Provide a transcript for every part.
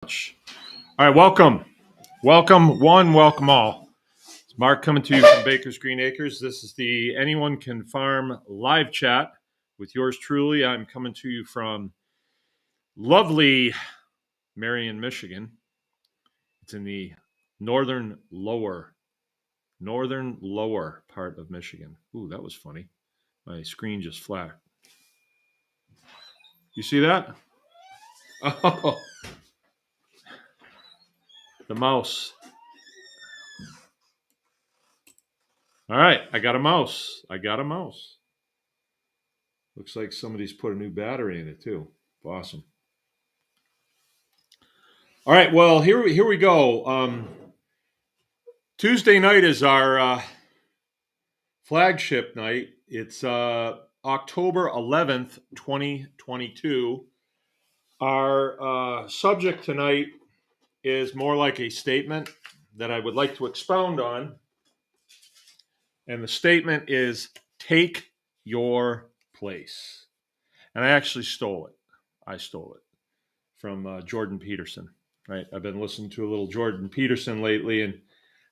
All right, welcome. Welcome one, welcome all. It's Mark coming to you from Baker's Green Acres. This is the Anyone Can Farm live chat with yours truly. I'm coming to you from lovely Marion, Michigan. It's in the northern lower part of Michigan. Ooh, that was funny. My screen just flat. You see that? Oh, the mouse. All right, I got a mouse. Looks like somebody's put a new battery in it too. Awesome. All right, well here we go. Tuesday night is our flagship night. It's October 11th, 2022. Our subject tonight is more like a statement that I would like to expound on, and the statement is take your place. And I actually stole it. I stole it from Jordan Peterson. Right, I've been listening to a little Jordan Peterson lately, and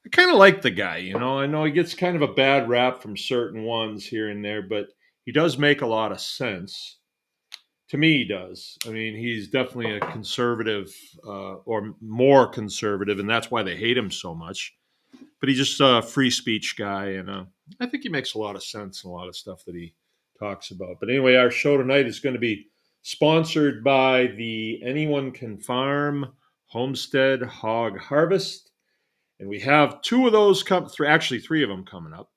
I kind of like the guy. I know he gets kind of a bad rap from certain ones here and there, but he does make a lot of sense. To me, he does. I mean, he's definitely a conservative, or more conservative, and that's why they hate him so much. But he's just a free speech guy, and I think he makes a lot of sense in a lot of stuff that he talks about. But anyway, our show tonight is going to be sponsored by the Anyone Can Farm Homestead Hog Harvest. And we have two of those actually three of them coming up.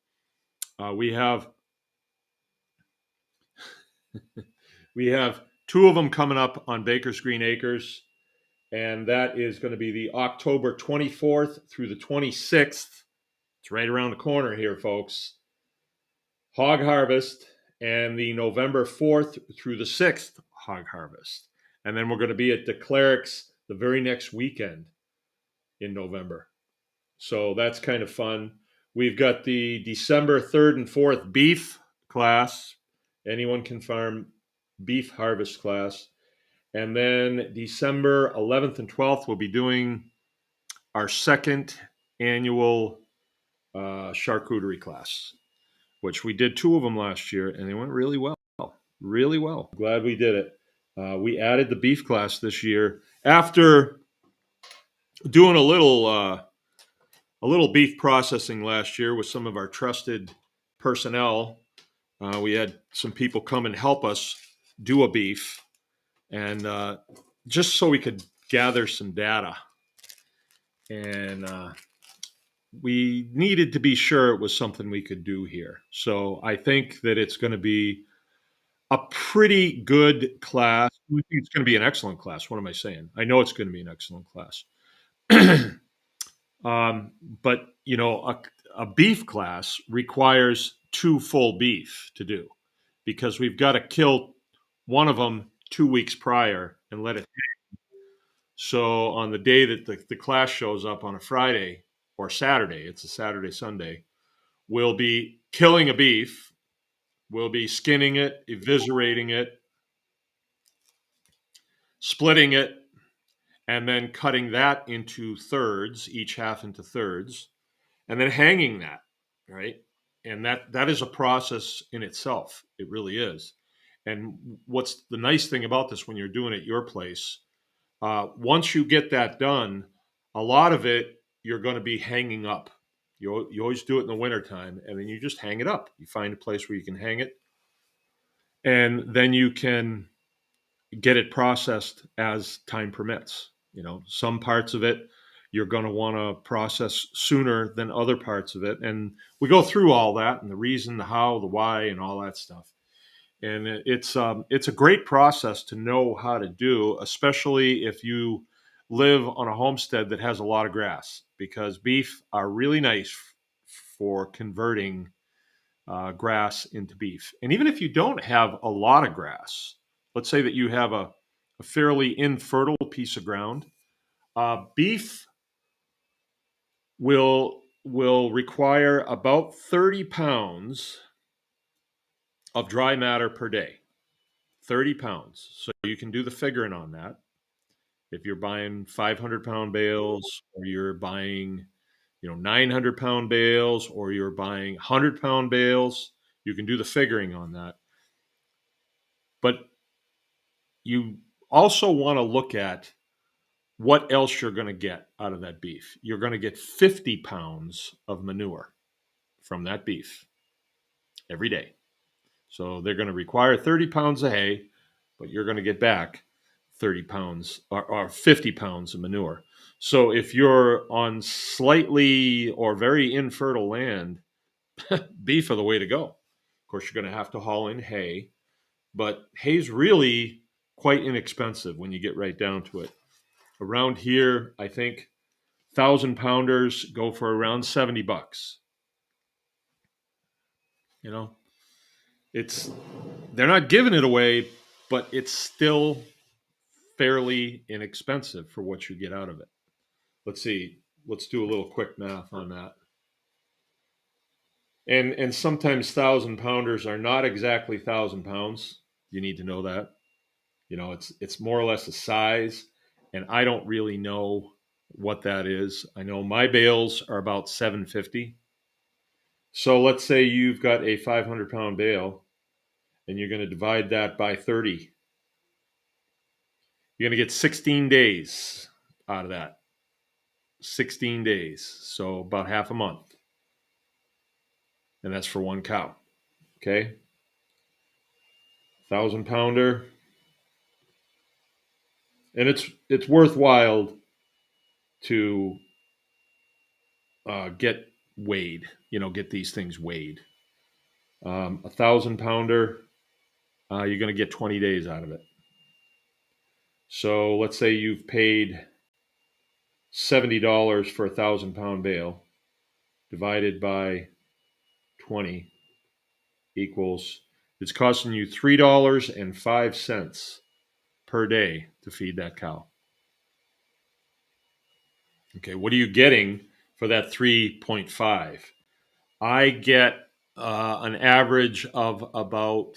We have two of them coming up on Baker's Green Acres, and that is going to be the October 24th through the 26th. It's right around the corner here, folks. Hog Harvest, and the November 4th through the 6th Hog Harvest. And then we're going to be at the Clerics the very next weekend in November. So that's kind of fun. We've got the December 3rd and 4th beef class. Anyone Can Farm beef harvest class. And then December 11th and 12th, we'll be doing our second annual charcuterie class, which we did two of them last year, and they went really well. Really well. Glad we did it. We added the beef class this year after doing a little beef processing last year with some of our trusted personnel. We had some people come and help us do a beef, and just so we could gather some data. And we needed to be sure it was something we could do here. So I think that it's going to be a pretty good class. I think it's going to be an excellent class. What am I saying? I know it's going to be an excellent class. But a beef class requires two full beef to do, because we've got to kill one of them 2 weeks prior and let it. So on the day that the class shows up on a Friday or Saturday, it's a Saturday, Sunday, we'll be killing a beef. We'll be skinning it, eviscerating it, splitting it, and then cutting that into thirds, each half into thirds, and then hanging that, right? And that is a process in itself. It really is. And what's the nice thing about this when you're doing it at your place, once you get that done, a lot of it you're going to be hanging up. You always do it in the wintertime, and then you just hang it up. You find a place where you can hang it, and then you can get it processed as time permits. Some parts of it you're going to want to process sooner than other parts of it. And we go through all that, and the reason, the how, the why, and all that stuff. And it's a great process to know how to do, especially if you live on a homestead that has a lot of grass, because beef are really nice for converting grass into beef. And even if you don't have a lot of grass, let's say that you have a fairly infertile piece of ground, beef will require about 30 pounds of dry matter per day. 30 pounds. So you can do the figuring on that. If you're buying 500-pound bales, or you're buying 900-pound bales, or you're buying 100-pound bales, you can do the figuring on that. But you also want to look at what else you're going to get out of that beef. You're going to get 50 pounds of manure from that beef every day. So they're going to require 30 pounds of hay, but you're going to get back 30 pounds or 50 pounds of manure. So if you're on slightly or very infertile land, beef are the way to go. Of course, you're going to have to haul in hay, but hay's really quite inexpensive when you get right down to it. Around here, I think 1,000-pounders go for around $70. You know, it's they're not giving it away, but it's still fairly inexpensive for what you get out of it. Let's see. Let's do a little quick math on that. And sometimes 1,000-pounders are not exactly 1,000 pounds. You need to know that. It's more or less a size, and I don't really know what that is. I know my bales are about 750. So let's say you've got a 500-pound bale, and you're going to divide that by 30. You're going to get 16 days out of that. 16 days, so about half a month. And that's for one cow. Okay? 1,000-pounder. And it's worthwhile to get weighed, get these things weighed. 1,000-pounder, you're going to get 20 days out of it. So let's say you've paid $70 for a 1,000-pound bale, divided by 20 equals, it's costing you $3.05 per day to feed that cow. Okay, what are you getting for that 3.5? I get an average of about,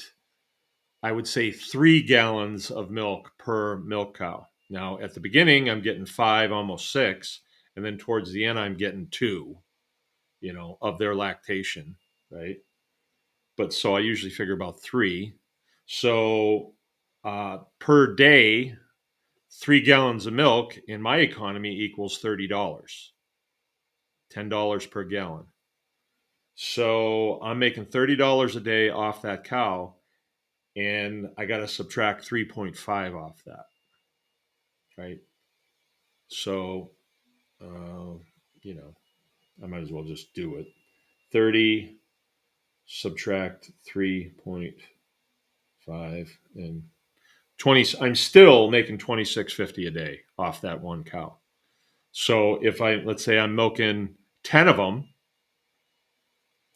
I would say, 3 gallons of milk per milk cow. Now, at the beginning, I'm getting 5, almost 6, and then towards the end, I'm getting 2, of their lactation, right? But so I usually figure about 3. So per day, 3 gallons of milk in my economy equals $30, $10 per gallon. So I'm making $30 a day off that cow, and I got to subtract 3.5 off that, right? So, I might as well just do it. 30 subtract 3.5 and 20. I'm still making $26.50 a day off that one cow. So if let's say I'm milking 10 of them,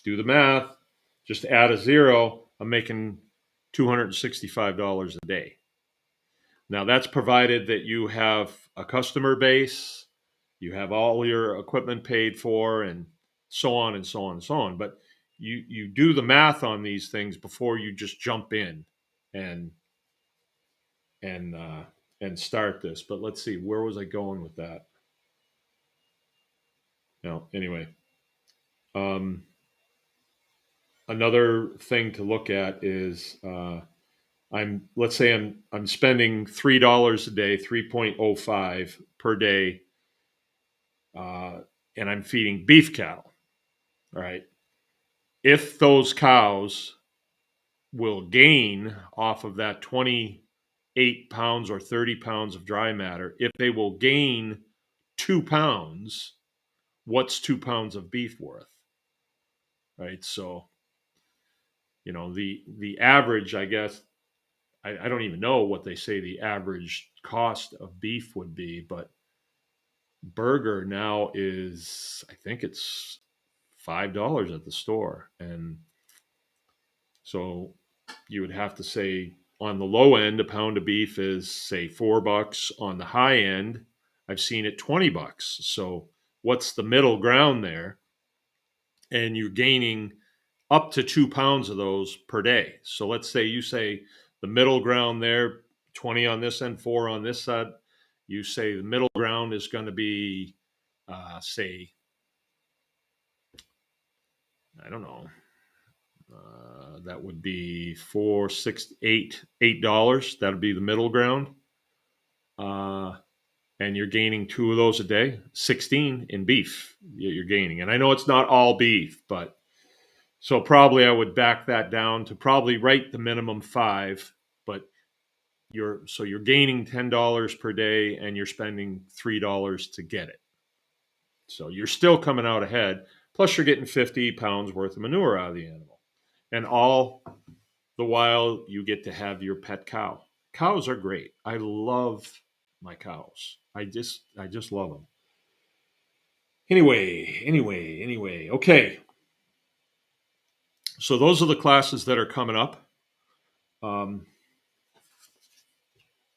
do the math, just add a zero, I'm making $265 a day. Now that's provided that you have a customer base, you have all your equipment paid for, and so on and so on and so on. But you do the math on these things before you just jump in and and uh, and start this. But let's see, where was I going with that? No, anyway. Another thing to look at is let's say I'm spending $3 a day, 3.05 per day, and I'm feeding beef cattle. All right. If those cows will gain off of that 28 pounds or 30 pounds of dry matter, if they will gain 2 pounds, what's 2 pounds of beef worth? Right. So, the average, I guess, I don't even know what they say the average cost of beef would be, but burger now is, I think it's $5 at the store. And so you would have to say on the low end, a pound of beef is, say, $4. On the high end, I've seen it $20. So what's the middle ground there? And you're gaining up to 2 pounds of those per day. So let's say you say the middle ground there, 20 on this end, 4 on this side, You say the middle ground is going to be, say, I don't know, that would be $8. That would be the middle ground. Uh, and you're gaining two of those a day, 16 in beef you're gaining. And I know it's not all beef, but so probably I would back that down to probably right the minimum 5, but you're gaining $10 per day and you're spending $3 to get it. So you're still coming out ahead. Plus you're getting 50 pounds worth of manure out of the animal. And all the while you get to have your pet cow. Cows are great. I love my cows. I just love them. Anyway. Okay. So those are the classes that are coming up. Um,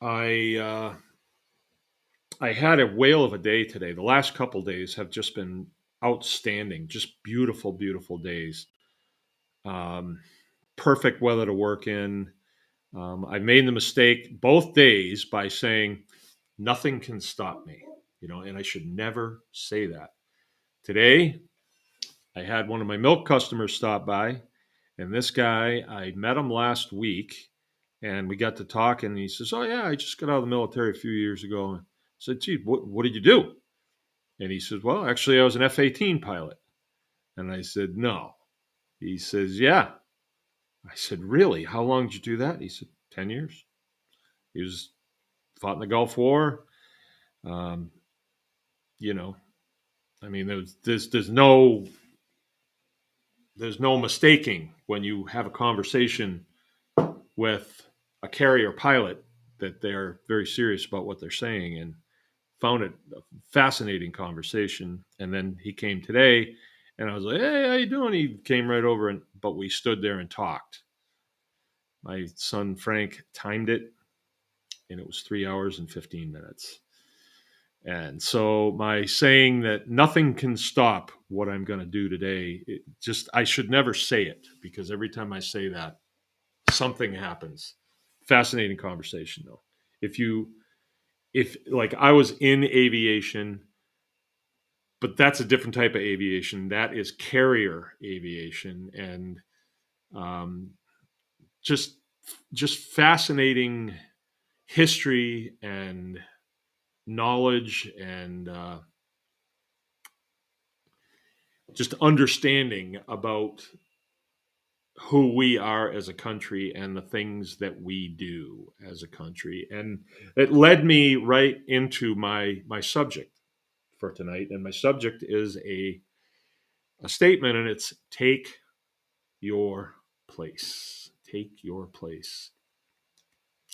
I I had a whale of a day today. The last couple days have just been outstanding. Just beautiful, beautiful days. Um, Perfect weather to work in. I made the mistake both days by saying nothing can stop me, and I should never say that. Today, I had one of my milk customers stop by, and this guy, I met him last week, and we got to talking. And he says, "Oh yeah, I just got out of the military a few years ago." I said, "Gee, what did you do?" And he says, "Well, actually, I was an F-18 pilot." And I said, "No." He says, "Yeah." I said, "Really? How long did you do that?" He said, 10 years. He was fought in the Gulf War. Um, you know, I mean, there's no mistaking when you have a conversation with a carrier pilot that they're very serious about what they're saying, and found it a fascinating conversation. And then he came today, and I was like, "Hey, how you doing?" He came right over, but we stood there and talked. My son Frank timed it, and it was 3 hours and 15 minutes. And so my saying that nothing can stop what I'm going to do today, I should never say it, because every time I say that, something happens. Fascinating conversation though. If like I was in aviation, but that's a different type of aviation. That is carrier aviation, and um, just just fascinating history and knowledge, and just understanding about who we are as a country and the things that we do as a country. And it led me right into my subject for tonight. And my subject is a statement, and it's take your place. Take your place.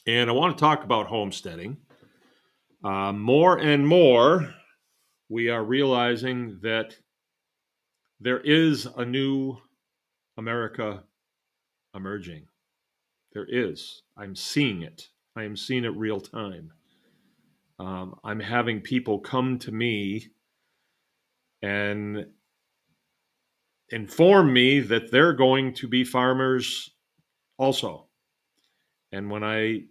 And I want to talk about homesteading. More and more, we are realizing that there is a new America emerging. There is. I'm seeing it. I am seeing it real time. I'm having people come to me and inform me that they're going to be farmers also. And when I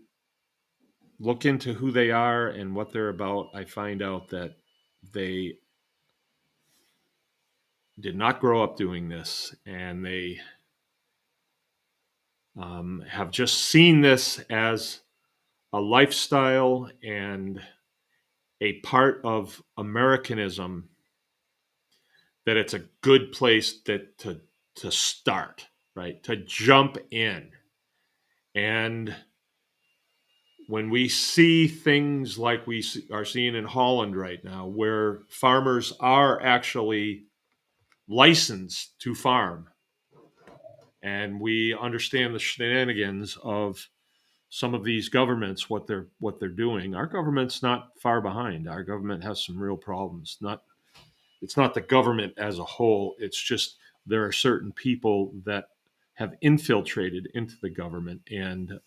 look into who they are and what they're about, I find out that they did not grow up doing this, and they have just seen this as a lifestyle and a part of Americanism, that it's a good place to start, right? To jump in. And when we see things like are seeing in Holland right now, where farmers are actually licensed to farm, and we understand the shenanigans of some of these governments, what they're doing. Our government's not far behind. Our government has some real problems. It's not the government as a whole. It's just there are certain people that have infiltrated into the government, and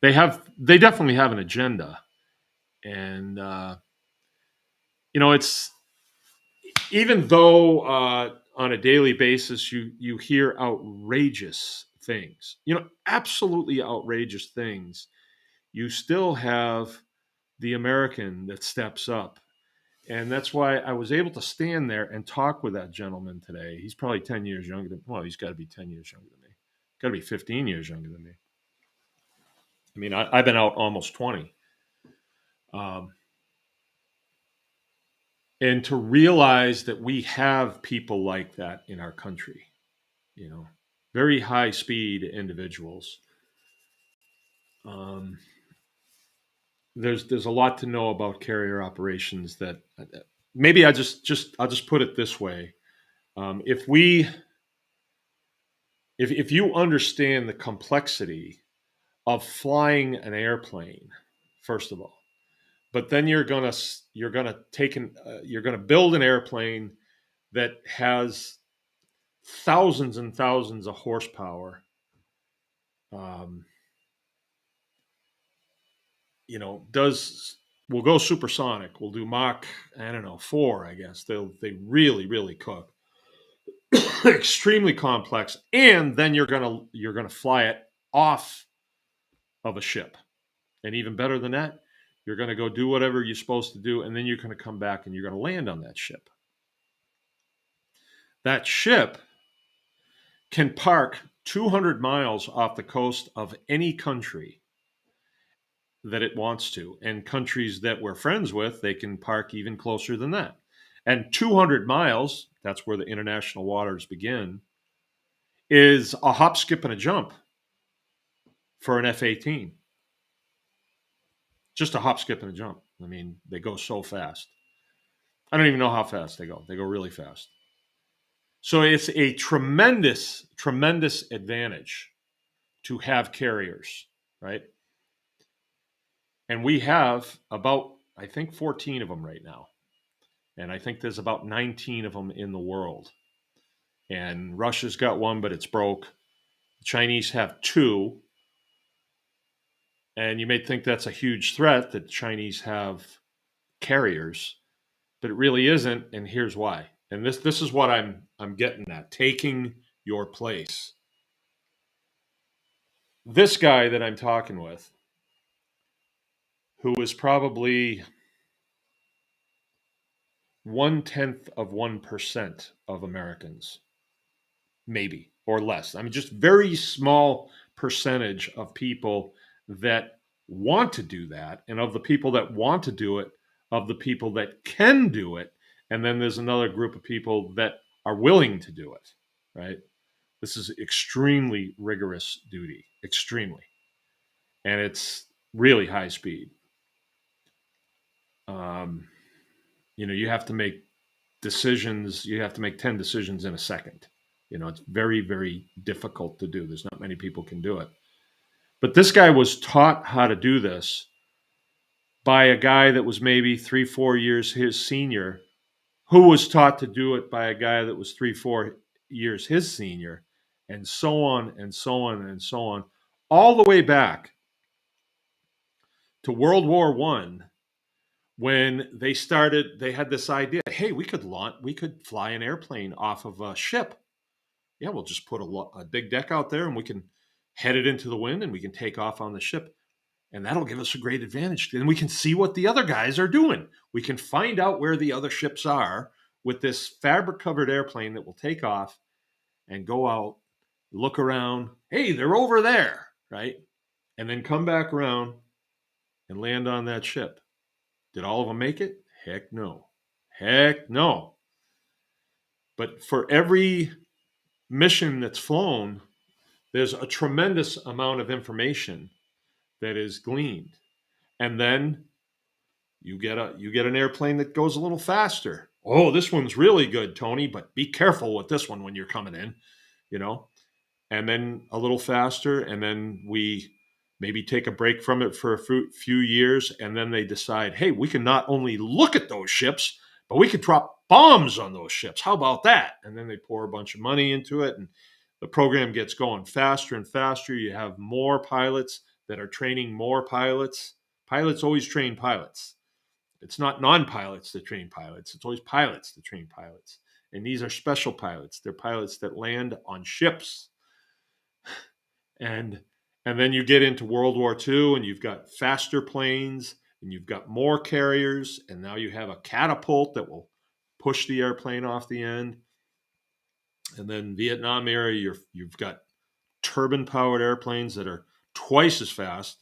they definitely have an agenda. And it's, even though on a daily basis you hear outrageous things, absolutely outrageous things, you still have the American that steps up. And that's why I was able to stand there and talk with that gentleman today. He's probably 10 years younger than, well, he's got to be 10 years younger than me. Got to be 15 years younger than me. I mean, I've been out almost 20. Um, and to realize that we have people like that in our country, you know, very high speed individuals. Um, there's a lot to know about carrier operations that maybe I'll just put it this way. If we if you understand the complexity of flying an airplane, first of all, but then you're gonna take an you're gonna build an airplane that has thousands and thousands of horsepower. Um, you know, does we'll go supersonic. We'll do Mach, I don't know, 4, I guess. They really cook. Extremely complex. And then you're gonna fly it off of a ship. And even better than that, you're gonna go do whatever you're supposed to do, and then you're gonna come back and you're gonna land on that ship. That ship can park 200 miles off the coast of any country that it wants to. And countries that we're friends with, they can park even closer than that. And 200 miles, that's where the international waters begin, is a hop, skip, and a jump for an F 18. Just a hop, skip, and a jump. I mean, they go so fast. I don't even know how fast they go. They go really fast. So it's a tremendous, tremendous advantage to have carriers, right? And we have about, I think, 14 of them right now. And I think there's about 19 of them in the world. And Russia's got one, but it's broke. The Chinese have 2. And you may think that's a huge threat that Chinese have carriers, but it really isn't. And here's why. And this is what I'm getting at: taking your place. This guy that I'm talking with, who is probably 0.1% of Americans, maybe, or less. I mean, just very small percentage of people that want to do that, and of the people that want to do it, of the people that can do it, and then there's another group of people that are willing to do it, right? This is extremely rigorous duty, extremely, and it's really high speed. Um, you know, you have to make decisions. You have to make 10 decisions in a second. You know, it's very, very difficult to do. There's not many people can do it. But this guy was taught how to do this by a guy that was maybe 3-4 years his senior, who was taught to do it by a guy that was 3-4 years his senior, and so on and so on and so on, all the way back to World War I, when they had this idea, hey, we could fly an airplane off of a ship. Yeah, we'll just put a big deck out there and we can head it into the wind and we can take off on the ship. And that'll give us a great advantage. Then we can see what the other guys are doing. We can find out where the other ships are with this fabric covered airplane that will take off and go out, look around. Hey, they're over there, right? And then come back around and land on that ship. Did all of them make it? Heck no. Heck no. But for every mission that's flown, there's a tremendous amount of information that is gleaned. And then you get an airplane that goes a little faster. Oh, this one's really good, Tony, but be careful with this one when you're coming in, you know. And then a little faster, and then we maybe take a break from it for a few years, and then they decide, hey, we can not only look at those ships, but we could drop bombs on those ships. How about that? And then they pour a bunch of money into it, and the program gets going faster and faster. You have more pilots that are training more pilots. Pilots always train pilots. It's not non-pilots that train pilots. It's always pilots that train pilots. And these are special pilots. They're pilots that land on ships. And then you get into World War II and you've got faster planes and you've got more carriers, and now you have a catapult that will push the airplane off the end. And then Vietnam era, you've got turbine-powered airplanes that are twice as fast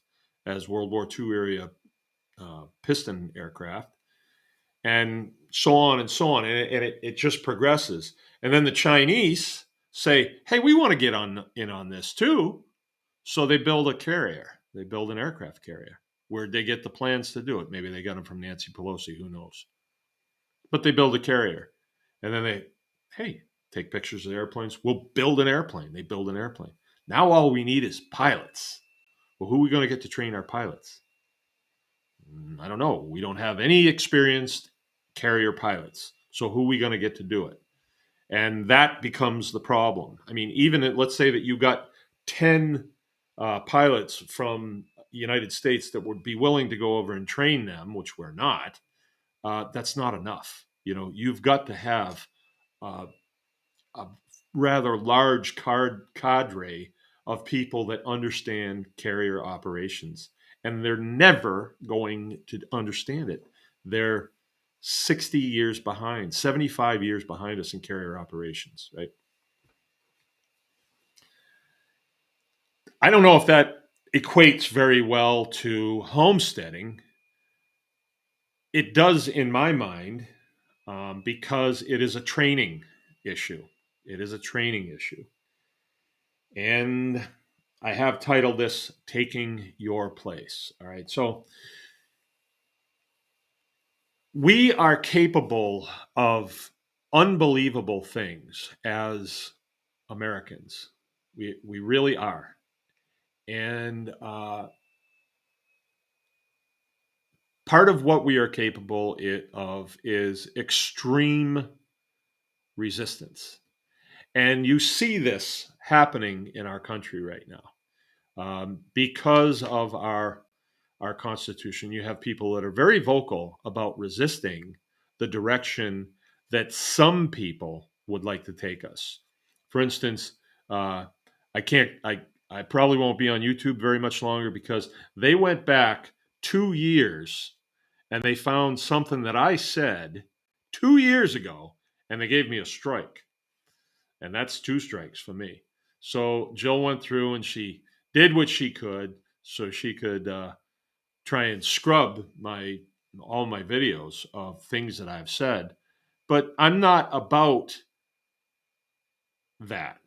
as World War II era piston aircraft, and so on and so on. And it just progresses. And then the Chinese say, hey, we want to get in on this too. So they build a carrier. They build an aircraft carrier. Where'd they get the plans to do it? Maybe they got them from Nancy Pelosi. Who knows? But they build a carrier. And then hey, take pictures of the airplanes. We'll build an airplane. They build an airplane. Now all we need is pilots. Well, who are we going to get to train our pilots? I don't know. We don't have any experienced carrier pilots. So who are we going to get to do it? And that becomes the problem. I mean, even let's say that you got 10 pilots from the United States that would be willing to go over and train them, which we're not. That's not enough. You've got to have a rather large cadre of people that understand carrier operations, and they're never going to understand it. They're 60 years behind, 75 years behind us in carrier operations, right? I don't know if that equates very well to homesteading. It does in my mind, because it is a training issue. It is a training issue. And I have titled this Taking Your Place. All right. So we are capable of unbelievable things as Americans. We really are. And part of what we are capable of is extreme resistance. And you see this happening in our country right now. Because of our Constitution, you have people that are very vocal about resisting the direction that some people would like to take us. For instance, I probably won't be on YouTube very much longer because they went back 2 years and they found something that I said 2 years ago, and they gave me a strike. And that's 2 strikes for me. So Jill went through and she did what she could so she could try and scrub all my videos of things that I've said. But I'm not about that.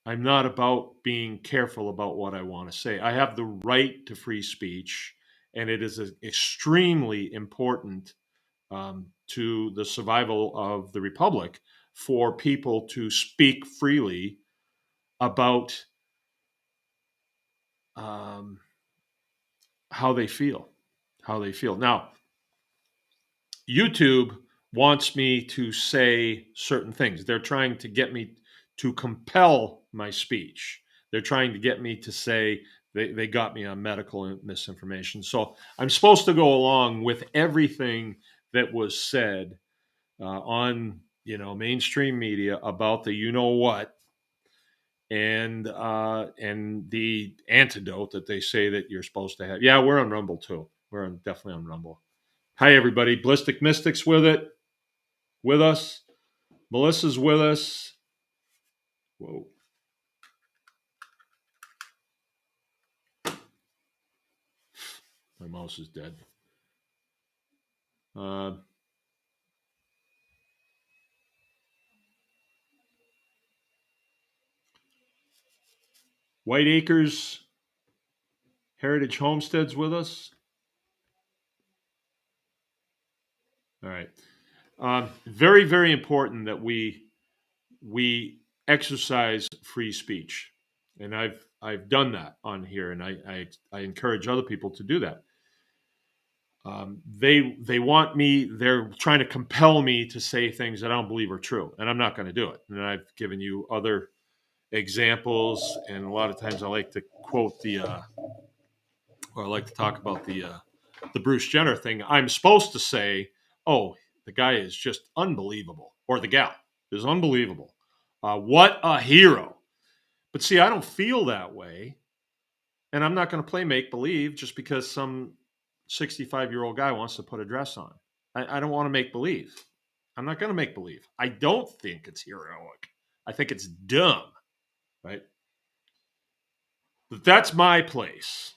I'm not about being careful about what I want to say. I have the right to free speech, and it is extremely important to the survival of the republic for people to speak freely about how they feel. Now, YouTube wants me to say certain things. They're trying to get me to compel my speech. They're trying to get me to say they got me on medical misinformation. So I'm supposed to go along with everything that was said on mainstream media about the what and the antidote that they say that you're supposed to have. Yeah, we're on Rumble too. We're definitely on Rumble. Hi everybody, Ballistic Mystics with us. Melissa's with us. Whoa. My mouse is dead. White Acres Heritage Homestead's with us. All right. Very, very important that we exercise free speech, and I've done that on here, and I encourage other people to do that. They want me. They're trying to compel me to say things that I don't believe are true, and I'm not going to do it. And I've given you other examples, and a lot of times I like to quote or I like to talk about the Bruce Jenner thing. I'm supposed to say, "Oh, the guy is just unbelievable," or the gal is unbelievable. What a hero! But see, I don't feel that way, and I'm not going to play make believe just because some 65-year-old guy wants to put a dress on. I don't want to make believe. I'm not going to make believe. I don't think it's heroic. I think it's dumb, right? But that's my place.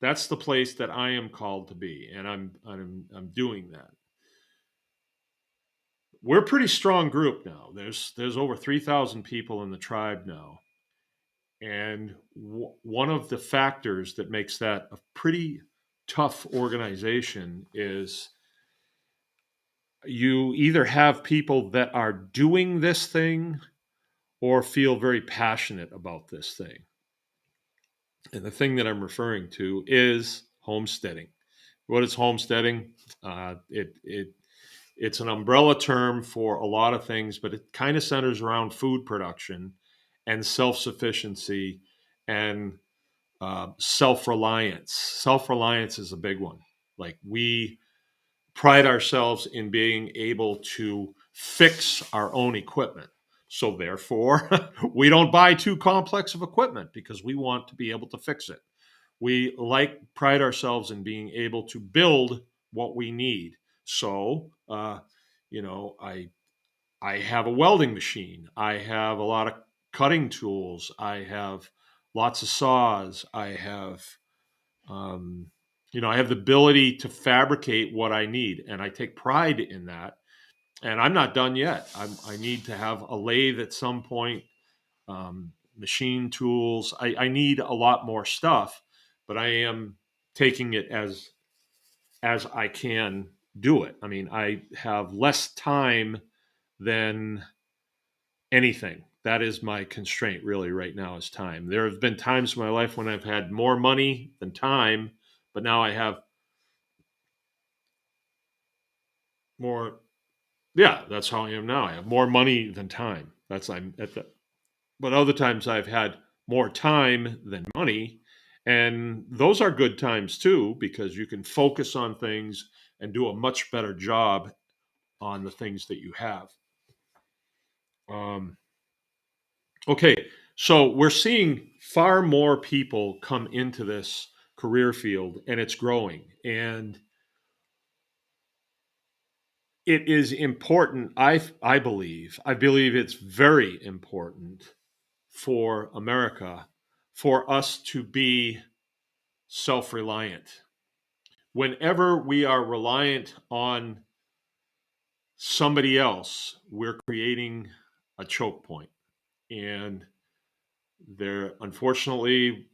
That's the place that I am called to be, and I'm doing that. We're a pretty strong group now. There's over 3,000 people in the tribe now, and one of the factors that makes that a pretty tough organization is you either have people that are doing this thing or feel very passionate about this thing. And the thing that I'm referring to is homesteading. What is homesteading? It's an umbrella term for a lot of things, but it kind of centers around food production and self-sufficiency and self-reliance. Self-reliance is a big one. Like, we pride ourselves in being able to fix our own equipment. So therefore, we don't buy too complex of equipment because we want to be able to fix it. We pride ourselves in being able to build what we need. So, I have a welding machine. I have a lot of cutting tools. I have lots of saws. Um, I have the ability to fabricate what I need, and I take pride in that. And I'm not done yet. I need to have a lathe at some point, machine tools. I need a lot more stuff, but I am taking it as I can do it. I mean, I have less time than anything. That is my constraint really right now, is time. There have been times in my life when I've had more money than time, but now I have more. Yeah, that's how I am now. I have more money than time. I'm at the. But other times I've had more time than money, and those are good times too, because you can focus on things and do a much better job on the things that you have. Um, okay, so we're seeing far more people come into this career field, and it's growing. And it is important. I believe it's very important for America for us to be self-reliant. Whenever we are reliant on somebody else, we're creating a choke point. And unfortunately,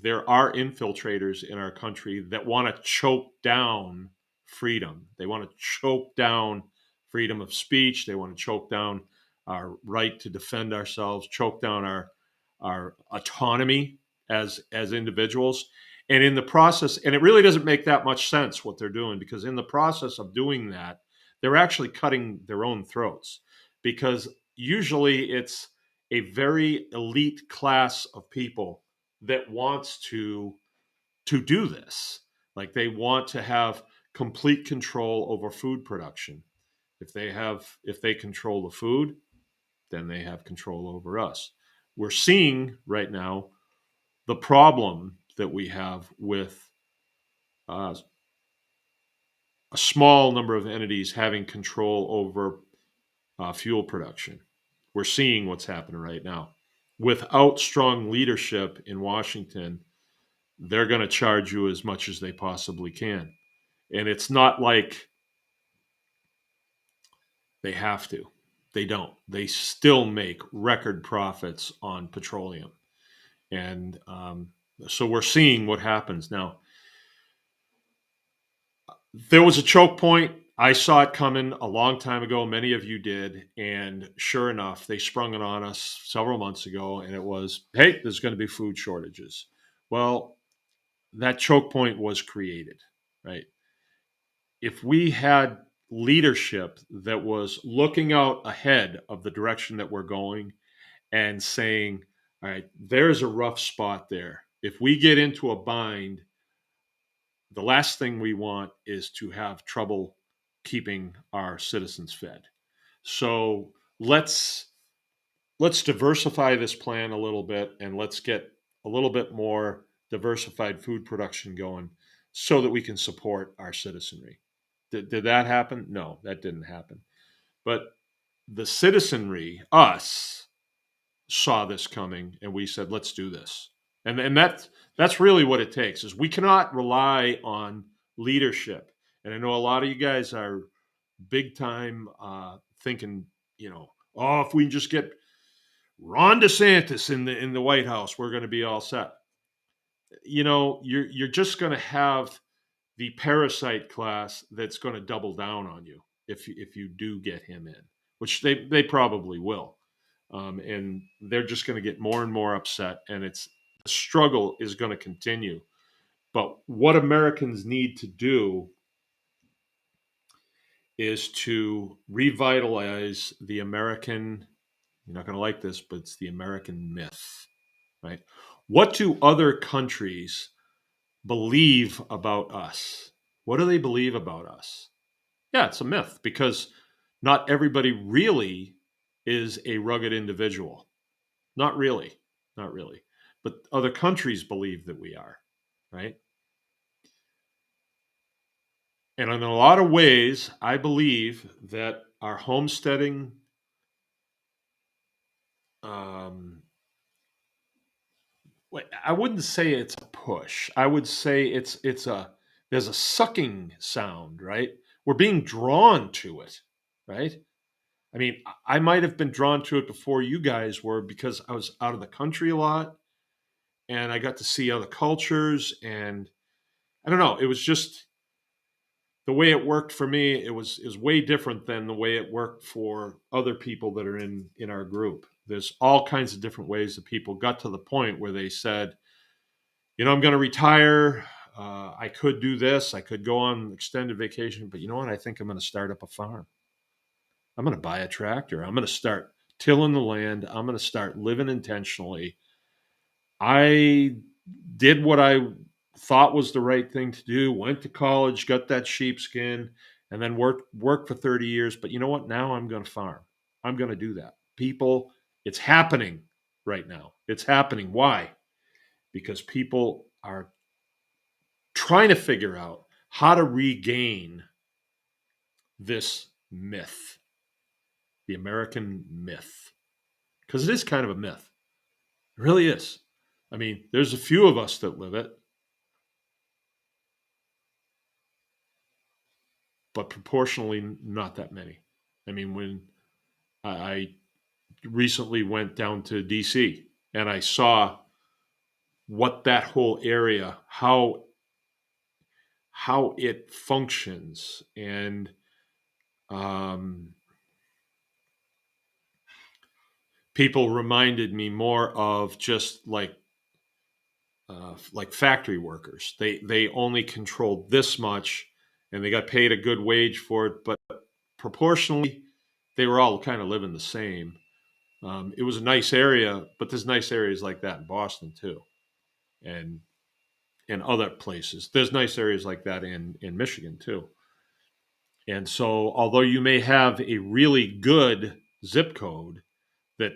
there are infiltrators in our country that want to choke down freedom. They want to choke down freedom of speech. They want to choke down our right to defend ourselves, choke down our autonomy as individuals. And in the process, and it really doesn't make that much sense what they're doing, because in the process of doing that, they're actually cutting their own throats, because usually it's a very elite class of people that wants to do this. Like, they want to have complete control over food production. If they control the food, then they have control over us. We're seeing right now the problem that we have with uh, a small number of entities having control over fuel production. We're seeing what's happening right now. Without strong leadership in Washington, they're going to charge you as much as they possibly can. And it's not like they have to. They don't. They still make record profits on petroleum. And so we're seeing what happens now. There was a choke point. I saw it coming a long time ago. Many of you did. And sure enough, they sprung it on us several months ago. And it was, hey, there's going to be food shortages. Well, that choke point was created, right? If we had leadership that was looking out ahead of the direction that we're going and saying, all right, there's a rough spot there. If we get into a bind, the last thing we want is to have trouble keeping our citizens fed. So let's diversify this plan a little bit, and let's get a little bit more diversified food production going, so that we can support our citizenry. Did that happen? No, that didn't happen. But the citizenry, us, saw this coming, and we said, "Let's do this." And that's really what it takes. Is we cannot rely on leadership. And I know a lot of you guys are big time thinking, oh, if we can just get Ron DeSantis in the White House, we're going to be all set. You're just going to have the parasite class that's going to double down on you if you do get him in, which they probably will, and they're just going to get more and more upset, and the struggle is going to continue. But what Americans need to do is to revitalize the American. You're not going to like this, but it's the American myth, right? What do other countries believe about us? What do they believe about us? Yeah, it's a myth because not everybody really is a rugged individual. Not really. Not really. But other countries believe that we are, right? And in a lot of ways, I believe that our homesteading um, I wouldn't say it's a push. I would say there's a sucking sound, right? We're being drawn to it, right? I mean, I might have been drawn to it before you guys were because I was out of the country a lot and I got to see other cultures, and I don't know, it was just the way it worked for me. It was way different than the way it worked for other people that are in our group. There's all kinds of different ways that people got to the point where they said, I'm going to retire. I could do this. I could go on extended vacation, but you know what? I think I'm going to start up a farm. I'm going to buy a tractor. I'm going to start tilling the land. I'm going to start living intentionally. I did what I thought was the right thing to do. Went to college, got that sheepskin, and then worked for 30 years. But you know what? Now I'm going to farm. I'm going to do that. People, it's happening right now. It's happening. Why? Because people are trying to figure out how to regain this myth, the American myth, because it is kind of a myth. It really is. I mean, there's a few of us that live it, but proportionally not that many. I mean, when I recently went down to DC and I saw what that whole area, how it functions, and um, people reminded me more of just like factory workers. They only controlled this much, and they got paid a good wage for it. But proportionally, they were all kind of living the same. It was a nice area, but there's nice areas like that in Boston too, and in other places. There's nice areas like that in Michigan too. And so, although you may have a really good zip code that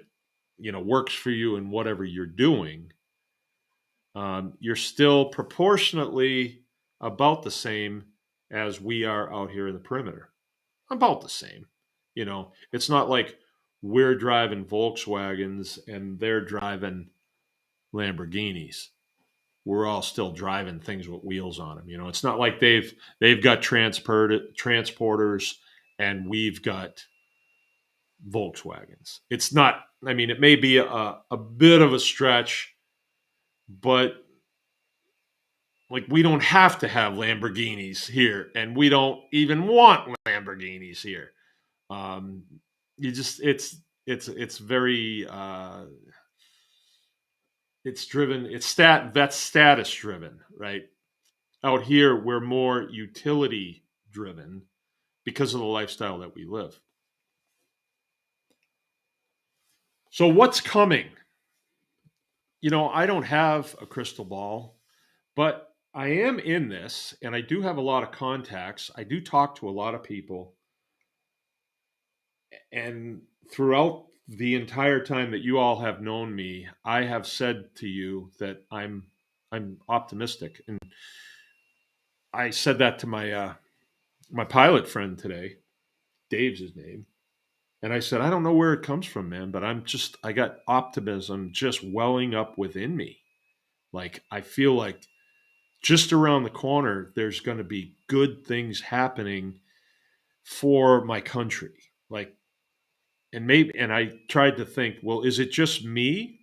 works for you in whatever you're doing, you're still proportionately about the same as we are out here in the perimeter. About the same. It's not like we're driving Volkswagens and they're driving Lamborghinis. We're all still driving things with wheels on them. It's not like they've got transporters and we've got Volkswagens. It's not. I mean, it may be a bit of a stretch, but like we don't have to have Lamborghinis here, and we don't even want Lamborghinis here. Um, you just it's very it's driven. That's status driven, right? Out here, we're more utility driven because of the lifestyle that we live. So what's coming? I don't have a crystal ball, but I am in this, and I do have a lot of contacts. I do talk to a lot of people, and throughout the entire time that you all have known me, I have said to you that I'm optimistic. And, I said that to my pilot friend today. Dave's his name. And I said, I don't know where it comes from, man, but I got optimism just welling up within me. Like, I feel like just around the corner, there's going to be good things happening for my country. Like, and I tried to think, well, is it just me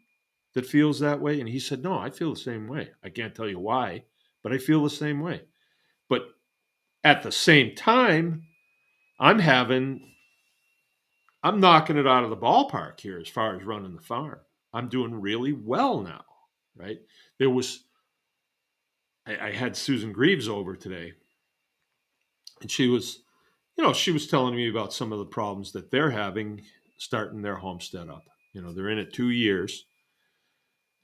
that feels that way? And he said, no, I feel the same way. I can't tell you why, but I feel the same way. But at the same time, I'm having I'm knocking it out of the ballpark here as far as running the farm. I'm doing really well now, right? There was I had Susan Greaves over today, and she was telling me about some of the problems that they're having starting their homestead up. They're in it 2 years.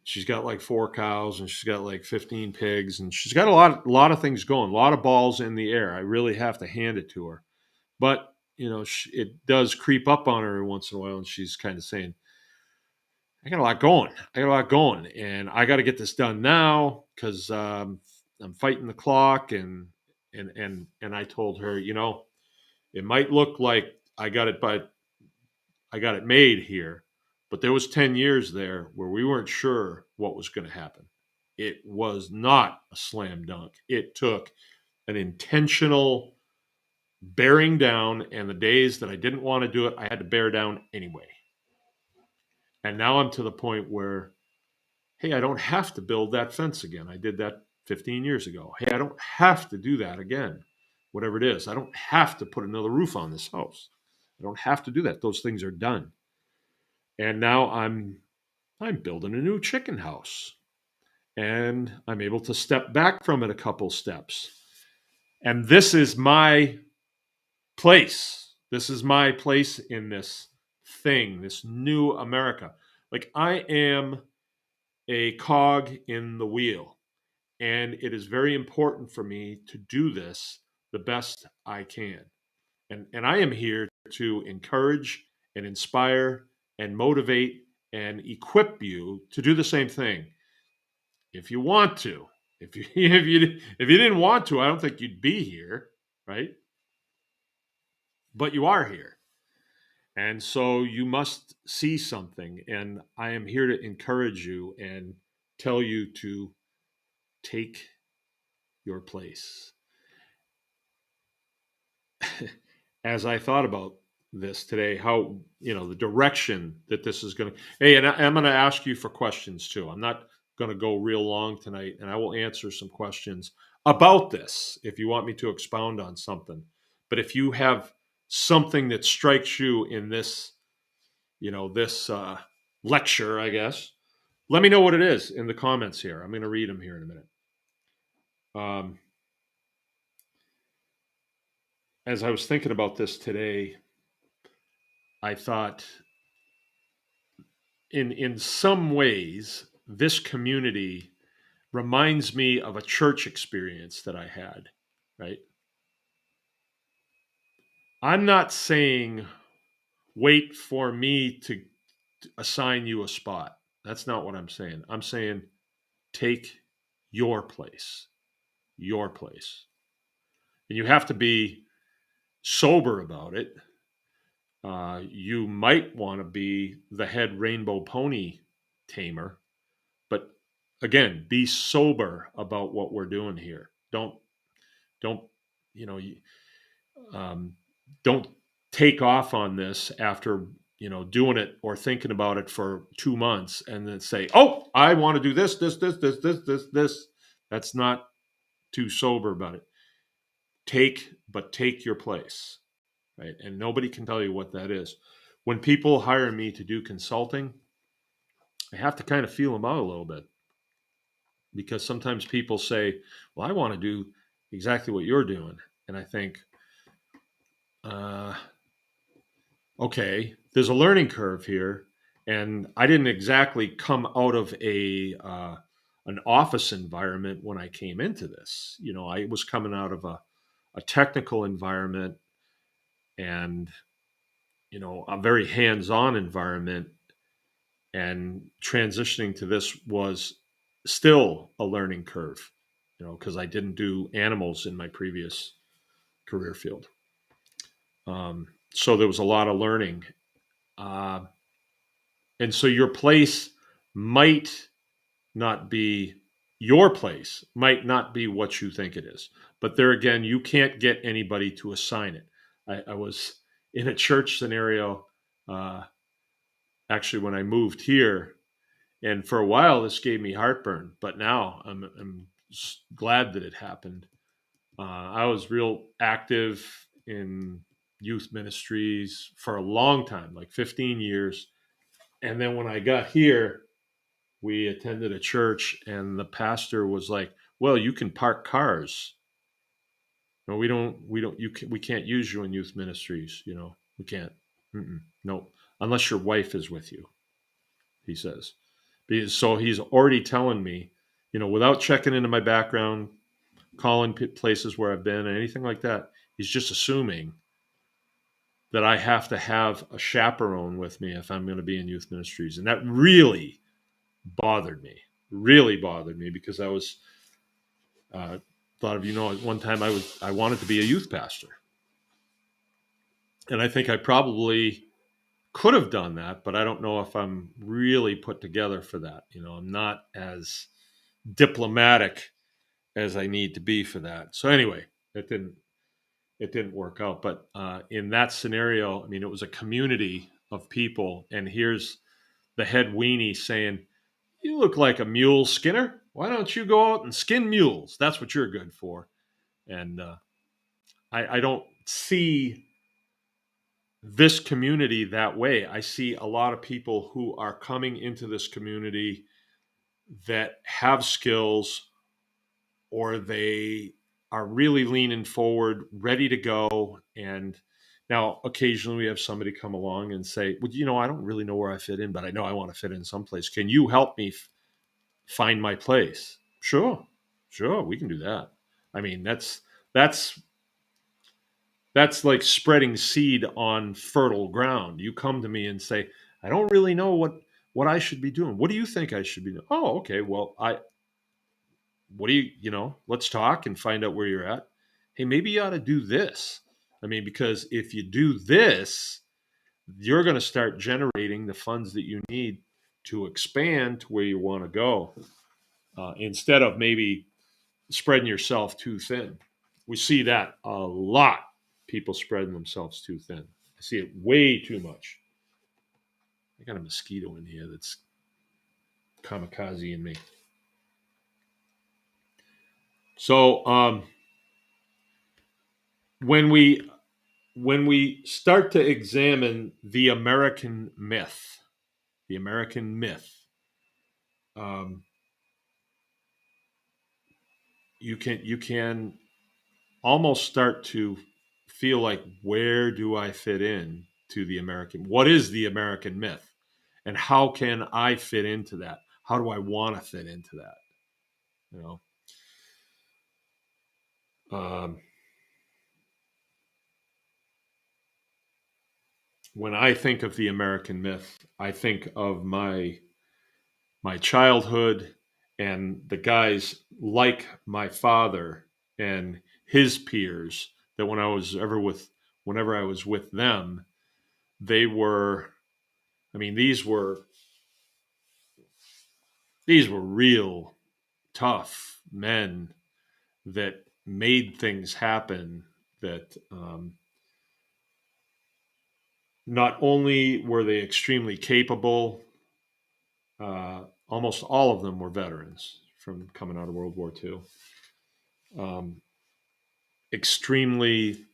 She's got like 4 cows, and she's got like 15 pigs, and she's got a lot of things going, a lot of balls in the air. I really have to hand it to her, but it does creep up on her every once in a while, and she's kind of saying, I got a lot going. I got a lot going, and I got to get this done now because I'm fighting the clock. And I told her, it might look like I got it made here, but there was 10 years there where we weren't sure what was going to happen. It was not a slam dunk. It took an intentional bearing down, and the days that I didn't want to do it, I had to bear down anyway. And now I'm to the point where, hey, I don't have to build that fence again. I did that 15 years ago. Hey, I don't have to do that again, whatever it is. I don't have to put another roof on this house. I don't have to do that. Those things are done. And now I'm building a new chicken house. And I'm able to step back from it a couple steps. And this is my place. This is my place in this thing, this new America. Like, I am a cog in the wheel. And it is very important for me to do this the best I can. And I am here to encourage and inspire and motivate and equip you to do the same thing if you want to. If you didn't want to, I don't think you'd be here, right? But you are here. And so you must see something, and I am here to encourage you and tell you to take your place. As I thought about this today, how the direction that this is going to. Hey, and I'm going to ask you for questions too. I'm not going to go real long tonight, and I will answer some questions about this if you want me to expound on something. But if you have something that strikes you in this lecture, I guess, let me know what it is in the comments here. I'm going to read them here in a minute. As I was thinking about this today, I thought in some ways this community reminds me of a church experience that I had, right? I'm not saying wait for me to assign you a spot. That's not what I'm saying. I'm saying take your place. Your place. And you have to be sober about it. You might want to be the head rainbow pony tamer, but again, be sober about what we're doing here. Don't you know? Don't take off on this after doing it or thinking about it for 2 months and then say, "Oh, I want to do this." That's not too sober about it. Take your place. Right? And nobody can tell you what that is. When people hire me to do consulting, I have to kind of feel them out a little bit because sometimes people say, "Well, I want to do exactly what you're doing," and I think, okay, there's a learning curve here, and I didn't exactly come out of an office environment when I came into this. I was coming out of a technical environment and a very hands-on environment, and transitioning to this was still a learning curve. because I didn't do animals in my previous career field. So there was a lot of learning. Uh, and so your place might not be your place, might not be what you think it is. But there again, you can't get anybody to assign it. I was in a church scenario uh, actually when I moved here, and for a while this gave me heartburn. But now I'm glad that it happened. I was real active in youth ministries for a long time, like 15 years. And then when I got here, we attended a church, and the pastor was like, "Well, you can park cars. No, we don't, we can't use you in youth ministries. We can't. No, unless your wife is with you," he says. So he's already telling me, without checking into my background, calling places where I've been, and anything like that. He's just assuming that I have to have a chaperone with me if I'm going to be in youth ministries, and that bothered me. Really bothered me because I was thought of at one time I wanted to be a youth pastor, and I think I probably could have done that, but I don't know if I'm really put together for that. I'm not as diplomatic as I need to be for that. So anyway, it didn't work out. But in that scenario, I mean, it was a community of people, and here's the head weenie saying, "You look like a mule skinner. Why don't you go out and skin mules? That's what you're good for." And I don't see this community that way. I see a lot of people who are coming into this community that have skills, or they are really leaning forward, ready to go. And now occasionally we have somebody come along and say, "Well, I don't really know where I fit in, but I know I want to fit in someplace. Can you help me find my place?" Sure, we can do that. I mean, that's that's like spreading seed on fertile ground. You come to me and say, "I don't really know what I should be doing. What do you think I should be doing?" "Oh, okay. Well, what do let's talk and find out where you're at. Hey, maybe you ought to do this." I mean, because if you do this, you're going to start generating the funds that you need to expand to where you want to go, instead of maybe spreading yourself too thin. We see that a lot. People spreading themselves too thin. I see it way too much. I got a mosquito in here that's kamikaze in me. So when we start to examine the American myth, um, you can almost start to feel like, where do I fit in to the American? What is the American myth, and how can I fit into that? How do I want to fit into that? You know, when I think of the American myth, I think of my childhood and the guys like my father and his peers, that whenever I was with them, they were, I mean, these were real tough men that made things happen, that not only were they extremely capable, almost all of them were veterans from coming out of World War II. Extremely,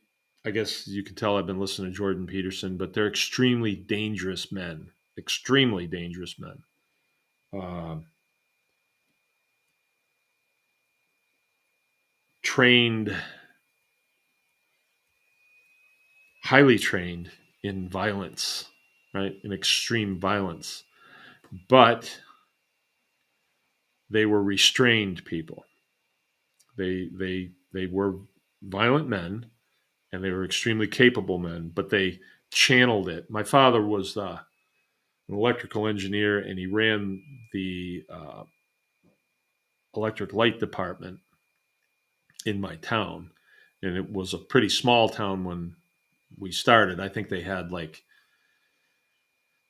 I guess you can tell I've been listening to Jordan Peterson, but they're extremely dangerous men. Extremely dangerous men. Trained, highly trained in violence, right? In extreme violence. But they were restrained people. They were violent men, and they were extremely capable men, but they channeled it. My father was an electrical engineer, and he ran the electric light department in my town, and it was a pretty small town when we started. I think they had like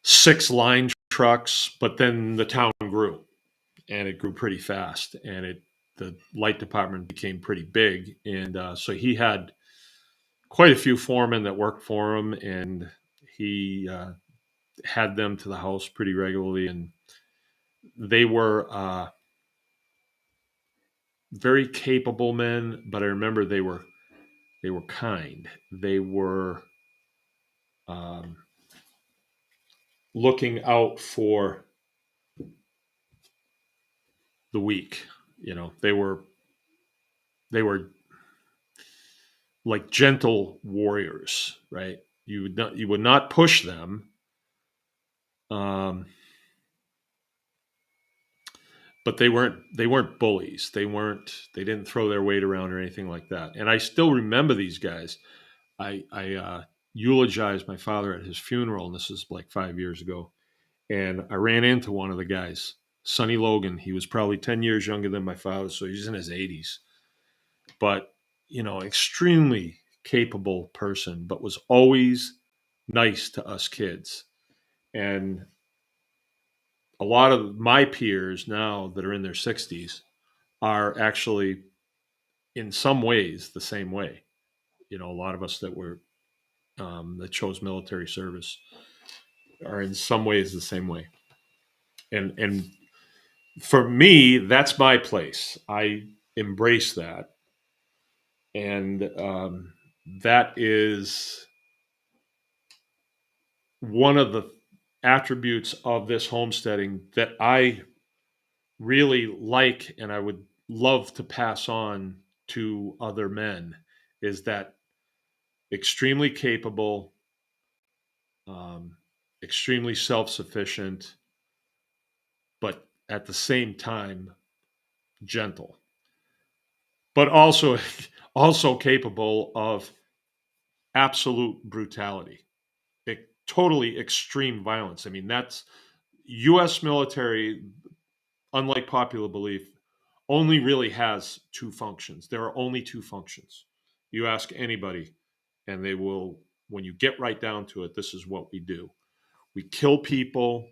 6 line trucks, but then the town grew, and it grew pretty fast, and the light department became pretty big, and so he had quite a few foremen that worked for him, and he had them to the house pretty regularly, and they were very capable men. But I remember they were kind. They were um, looking out for the weak. They were like gentle warriors, right? You would not push them, um, but they weren't bullies. They didn't throw their weight around or anything like that. And I still remember these guys. I eulogized my father at his funeral, and this is like 5 years ago. And I ran into one of the guys, Sonny Logan. He was probably 10 years younger than my father, so he's in his 80s. But extremely capable person, but was always nice to us kids. And a lot of my peers now that are in their 60s are actually in some ways the same way. A lot of us that chose military service are in some ways the same way. And for me, that's my place. I embrace that, and that is one of the attributes of this homesteading that I really like, and I would love to pass on to other men, is that extremely capable, um, extremely self-sufficient, but at the same time gentle, but also also capable of absolute brutality, totally extreme violence. I mean, that's U.S. military, unlike popular belief, only really has two functions. There are only two functions. You ask anybody, and they will, when you get right down to it, this is what we do: we kill people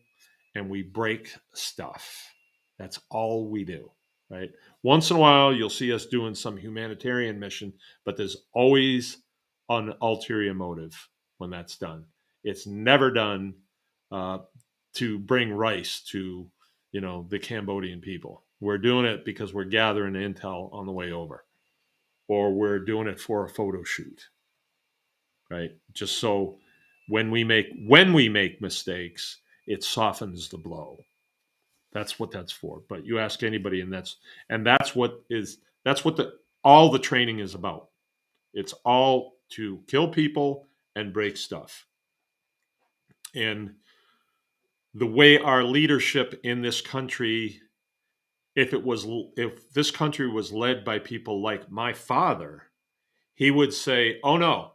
and we break stuff. That's all we do, right? Once in a while, you'll see us doing some humanitarian mission, but there's always an ulterior motive when that's done. It's never done uh, to bring rice to, the Cambodian people. We're doing it because we're gathering intel on the way over, or we're doing it for a photo shoot, right? Just so when we make mistakes, it softens the blow. That's what that's for. But you ask anybody, and that's what all the training is about. It's all to kill people and break stuff. And the way our leadership in this country, if this country was led by people like my father, he would say, "Oh no,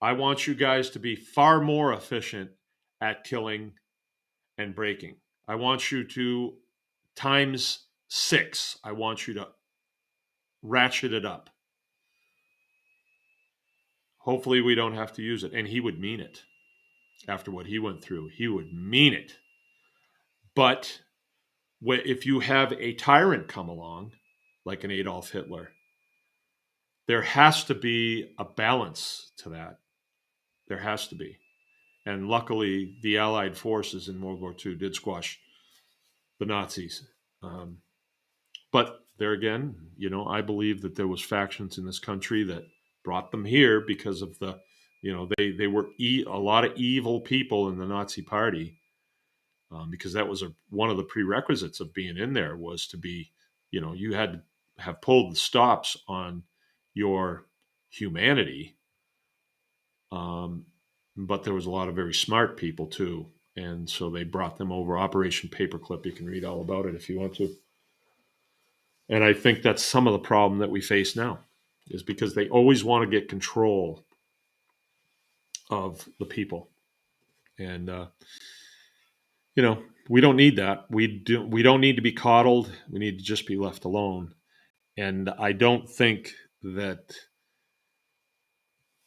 I want you guys to be far more efficient at killing and breaking. I want you to times 6. I want you to ratchet it up. Hopefully, we don't have to use it." And he would mean it. After what he went through, he would mean it. But if you have a tyrant come along, like an Adolf Hitler, there has to be a balance to that. There has to be. And luckily, the Allied forces in World War II did squash the Nazis. Um, but there again, I believe that there was factions in this country that brought them here because of they were a lot of evil people in the Nazi Party, because that was one of the prerequisites of being in there was to be, you had to have pulled the stops on your humanity. Um, but there was a lot of very smart people too, and so they brought them over. Operation Paperclip. You can read all about it if you want to. And I think that's some of the problem that we face now, is because they always want to get control of the people, and we don't need that. We don't need to be coddled. We need to just be left alone. And I don't think that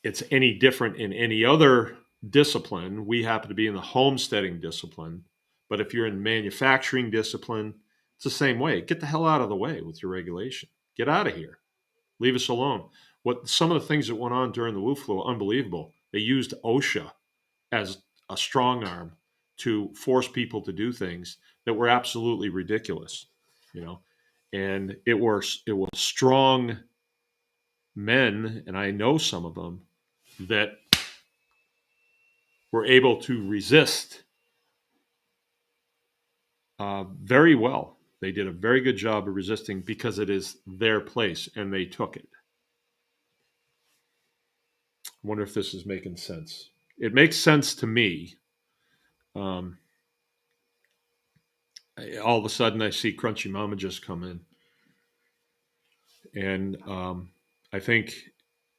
it's any different in any other discipline. We happen to be in the homesteading discipline, but if you're in manufacturing discipline, it's the same way. Get the hell out of the way with your regulation. Get out of here. Leave us alone. What some of the things that went on during the Wu flu, unbelievable. They used OSHA as a strong arm to force people to do things that were absolutely ridiculous, you know. And it was strong men, and I know some of them that were able to resist very well. They did a very good job of resisting because it is their place, and they took it. I wonder if this is making sense. It makes sense to me. Um, all of a sudden, I see Crunchy Mama just come in, and I think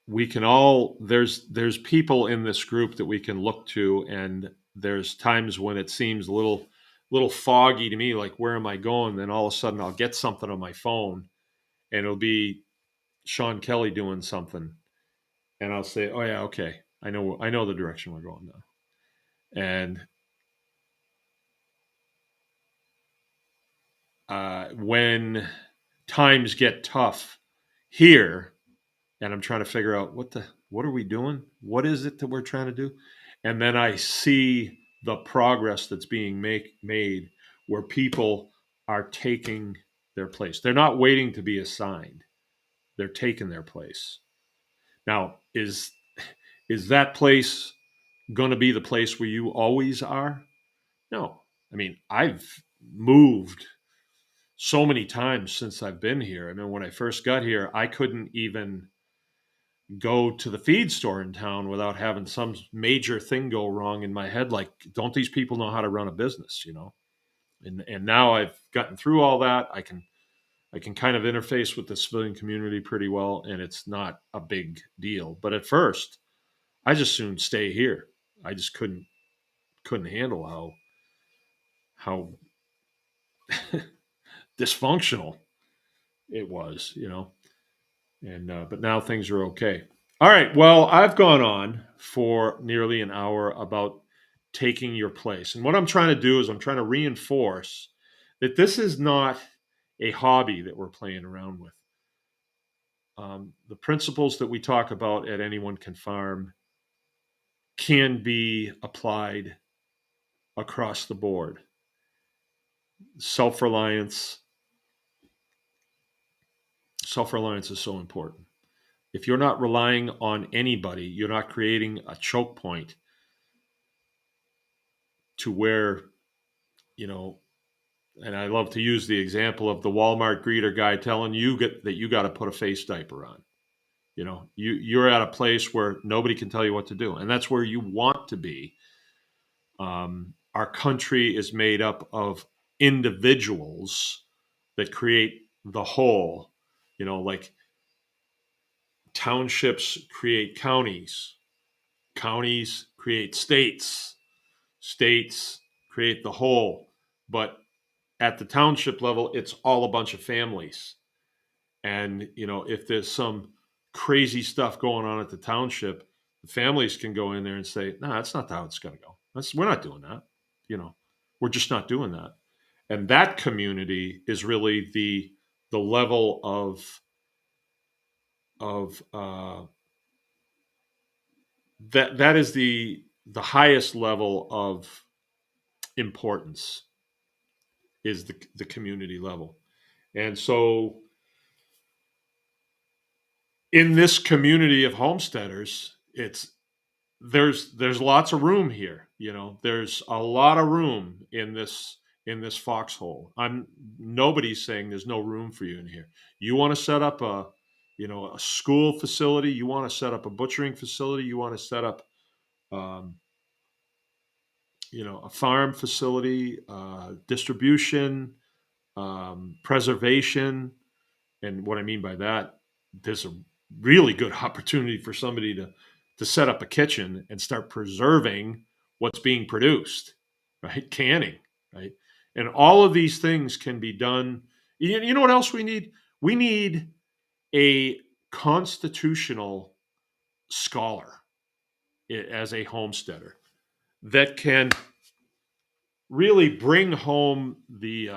we can all there's people in this group that we can look to, and there's times when it seems a little foggy to me, like where am I going? Then all of a sudden, I'll get something on my phone, and it'll be Sean Kelly doing something, and I'll say, "Oh yeah, okay, I know the direction we're going now." And when times get tough here, and I'm trying to figure out what are we doing? What is it that we're trying to do? And then I see the progress that's being made where people are taking their place. They're not waiting to be assigned. They're taking their place. Now, is that place going to be the place where you always are? No. I mean, I've moved so many times since I've been here. I mean, when I first got here, I couldn't even go to the feed store in town without having some major thing go wrong in my head. Like, don't these people know how to run a business? And now I've gotten through all that. I can kind of interface with the civilian community pretty well, and it's not a big deal. But at first, I just soon stay here. I just couldn't handle how dysfunctional it was. And but now things are okay. All right. Well, I've gone on for nearly an hour about taking your place, and what I'm trying to do is I'm trying to reinforce that this is not a hobby that we're playing around with. The principles that we talk about at Anyone Can Farm can be applied across the board. Self-reliance. Self-reliance is so important. If you're not relying on anybody, you're not creating a choke point to where, you know, and I love to use the example of the Walmart greeter guy telling you that you got to put a face diaper on. You're at a place where nobody can tell you what to do, and that's where you want to be. Our country is made up of individuals that create the whole. Like townships create counties, counties create states, states create the whole. But at the township level, it's all a bunch of families. And, if there's some crazy stuff going on at the township, the families can go in there and say, no, that's not how it's going to go. We're not doing that. We're just not doing that. And that community is really the level of that is the highest level of importance is the community level. And so in this community of homesteaders, there's lots of room here. There's a lot of room in this foxhole. Nobody's saying there's no room for you in here. You want to set up a school facility, you want to set up a butchering facility, you want to set up um, a farm facility, distribution, preservation. And what I mean by that, there's a really good opportunity for somebody to set up a kitchen and start preserving what's being produced, right? Canning, right? And all of these things can be done. You know what else we need? We need a constitutional scholar as a homesteader that can really bring home the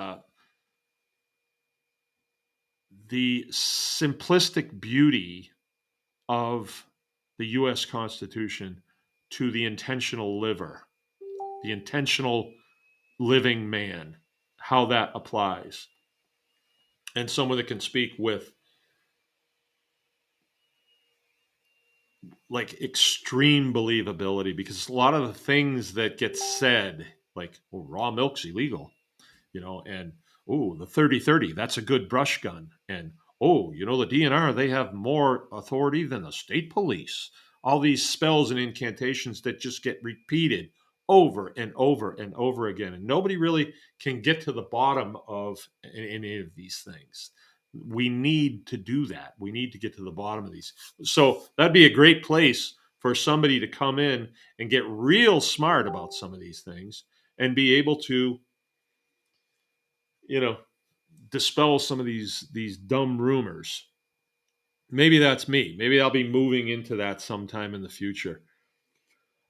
simplistic beauty of the U.S. Constitution to the intentional liver, the intentional living man, how that applies, and someone that can speak with like extreme believability, because a lot of the things that get said, like, well, raw milk's illegal, and oh, the 30-30, that's a good brush gun, and oh, the DNR, they have more authority than the state police. All these spells and incantations that just get repeated over and over and over again, and nobody really can get to the bottom of any of these things. We need to do that. We need to get to the bottom of these. So that'd be a great place for somebody to come in and get real smart about some of these things and be able to, you know, dispel some of these dumb rumors. Maybe that's me. Maybe I'll be moving into that sometime in the future.